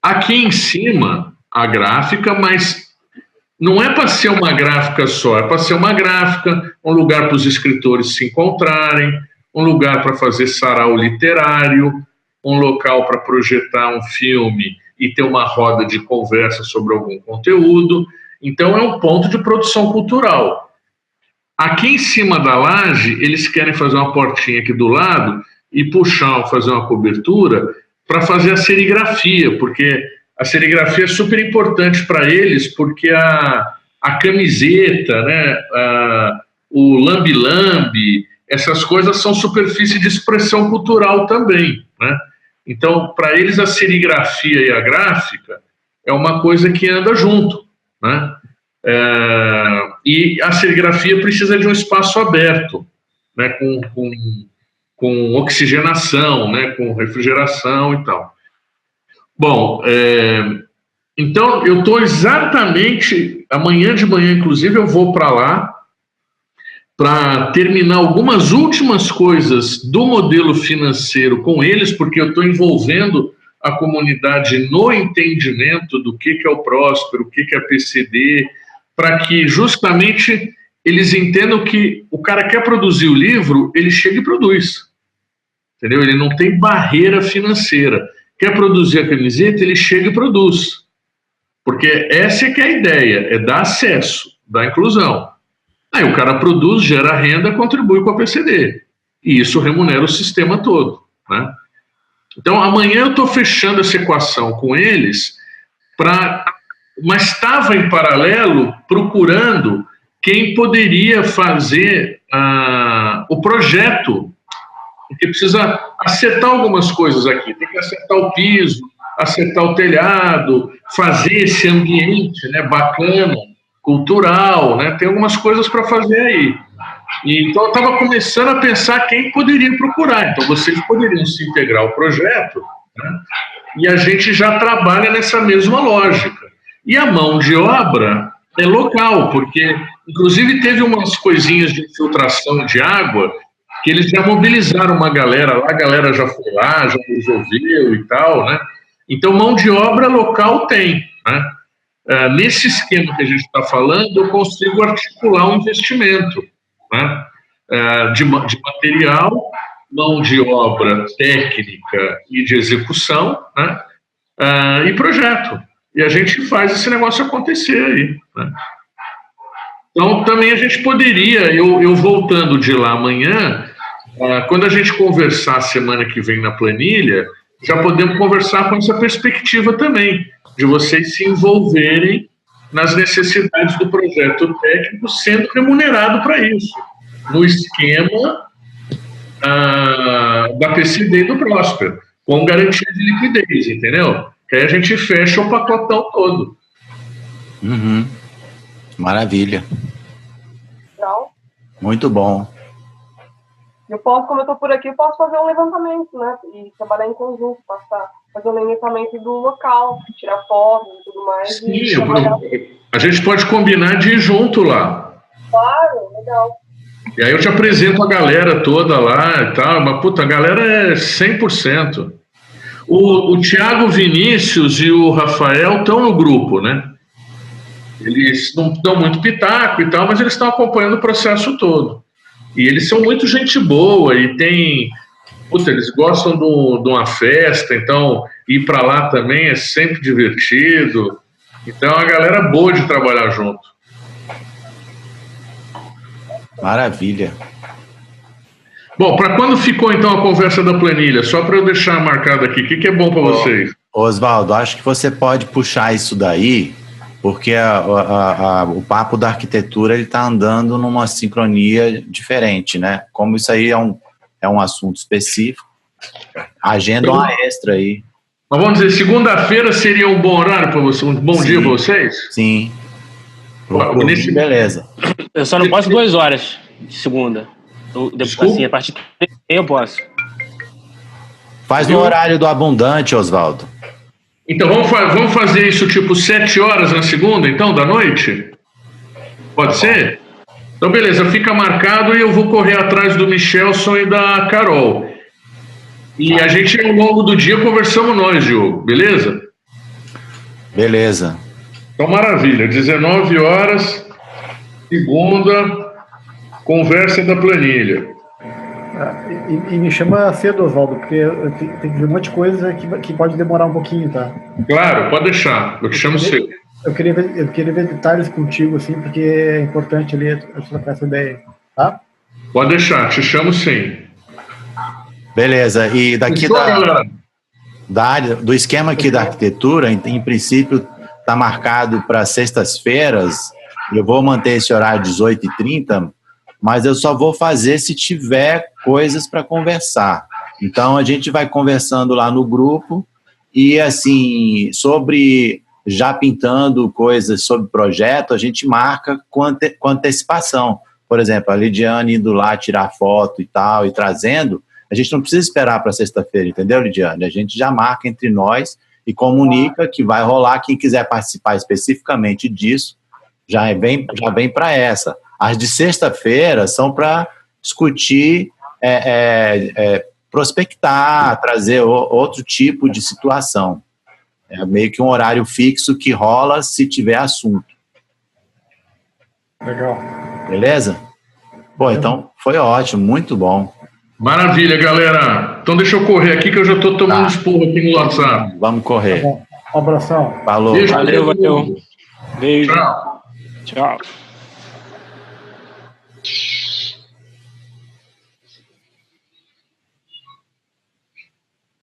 aqui em cima a gráfica, mas não é para ser uma gráfica só, é para ser uma gráfica, um lugar para os escritores se encontrarem, um lugar para fazer sarau literário, um local para projetar um filme e ter uma roda de conversa sobre algum conteúdo. Então é um ponto de produção cultural. Aqui em cima da laje, eles querem fazer uma portinha aqui do lado e fazer uma cobertura para fazer a serigrafia, porque a serigrafia é super importante para eles, porque a camiseta, né, o lambe-lambe, essas coisas são superfície de expressão cultural também, né? Então, para eles, a serigrafia e a gráfica é uma coisa que anda junto, né? E a serigrafia precisa de um espaço aberto, né, com oxigenação, né, com refrigeração e tal. Bom, então eu estou exatamente, amanhã de manhã, inclusive, eu vou para lá para terminar algumas últimas coisas do modelo financeiro com eles, porque eu estou envolvendo a comunidade no entendimento do que é o Próspero, o que é a PCD, para que justamente eles entendam que o cara quer produzir o livro, ele chega e produz. Entendeu? Ele não tem barreira financeira. Quer produzir a camiseta, ele chega e produz. Porque essa é que é a ideia, é dar acesso, dar inclusão. Aí o cara produz, gera renda, contribui com a PCD. E isso remunera o sistema todo, né? Então, amanhã eu estou fechando essa equação com eles, mas estava em paralelo procurando quem poderia fazer o projeto, porque precisa acertar algumas coisas aqui. Tem que acertar o piso, acertar o telhado, fazer esse ambiente, né, bacana, cultural, né? Tem algumas coisas para fazer aí. Então, eu estava começando a pensar quem poderia procurar. Então, vocês poderiam se integrar ao projeto, né? E a gente já trabalha nessa mesma lógica. E a mão de obra é local, porque, inclusive, teve umas coisinhas de infiltração de água que eles já mobilizaram uma galera lá, a galera já foi lá, já resolveu e tal, né? Então, mão de obra local tem, né? Nesse esquema que a gente está falando, eu consigo articular um investimento, né, de material, mão de obra técnica e de execução, né, e projeto. E a gente faz esse negócio acontecer aí, né. Então, também a gente poderia, eu voltando de lá amanhã, quando a gente conversar semana que vem na planilha, já podemos conversar com essa perspectiva também, de vocês se envolverem nas necessidades do projeto técnico, sendo remunerado para isso, no esquema da PCD e do Próspero, com garantia de liquidez, entendeu? Que aí a gente fecha o pacotão todo. Uhum. Maravilha. Legal. Muito bom. Eu posso, como eu estou por aqui, eu posso fazer um levantamento, né? E trabalhar em conjunto, fazer um levantamento do local, tirar fotos e tudo mais. Sim, a gente pode combinar de ir junto lá. Claro, legal. E aí eu te apresento a galera toda lá e tal, mas puta, a galera é 100%. O Thiago Vinícius e o Rafael estão no grupo, né? Eles não dão muito pitaco e tal, mas eles estão acompanhando o processo todo. E eles são muito gente boa e tem... Puta, eles gostam de uma festa, então ir para lá também é sempre divertido. Então, a galera boa de trabalhar junto. Maravilha. Bom, para quando ficou então a conversa da planilha? Só para eu deixar marcado aqui, o que é bom para vocês? Oswaldo, acho que você pode puxar isso daí, porque o papo da arquitetura ele está andando numa sincronia diferente, né? Como isso aí é um assunto específico, agenda uma extra aí. Mas vamos dizer, segunda-feira seria um bom horário para vocês, um bom dia para vocês? Sim. Beleza. Eu só não posso 2 horas de segunda. Assim, a partir de 3 eu posso. Faz no horário do abundante, Oswaldo. Então vamos fazer isso tipo 7 horas na segunda, então, da noite? Pode ser? Então, beleza, fica marcado e eu vou correr atrás do Michelson e da Carol. E a gente, ao longo do dia, conversamos nós, Diogo, beleza? Beleza. Então, maravilha. 19 horas, segunda, conversa da planilha. E me chama cedo, Oswaldo, porque eu tenho que ver um monte de coisa que pode demorar um pouquinho, tá? Claro, pode deixar. Eu te chamo cedo. Eu queria ver detalhes contigo, assim, porque é importante ali eu trocar essa ideia, tá? Pode deixar, te chamo sim. Beleza. E daqui da área, do esquema aqui da arquitetura, em princípio, está marcado para sextas-feiras. Eu vou manter esse horário 18h30, mas eu só vou fazer se tiver coisas para conversar. Então, a gente vai conversando lá no grupo e, assim, já pintando coisas sobre projeto, a gente marca com antecipação. Por exemplo, a Lidiane indo lá tirar foto e tal, e trazendo, a gente não precisa esperar para sexta-feira, entendeu, Lidiane? A gente já marca entre nós e comunica que vai rolar. Quem quiser participar especificamente disso, já vem para essa. As de sexta-feira são para discutir, prospectar, trazer outro tipo de situação. É meio que um horário fixo que rola se tiver assunto. Legal. Beleza? Pô, então foi ótimo, muito bom. Maravilha, galera. Então deixa eu correr aqui que eu já estou tomando esporro aqui no WhatsApp. Vamos correr. Tá bom. Um abração. Falou. Beijo, valeu. Beijo. Tchau. Tchau.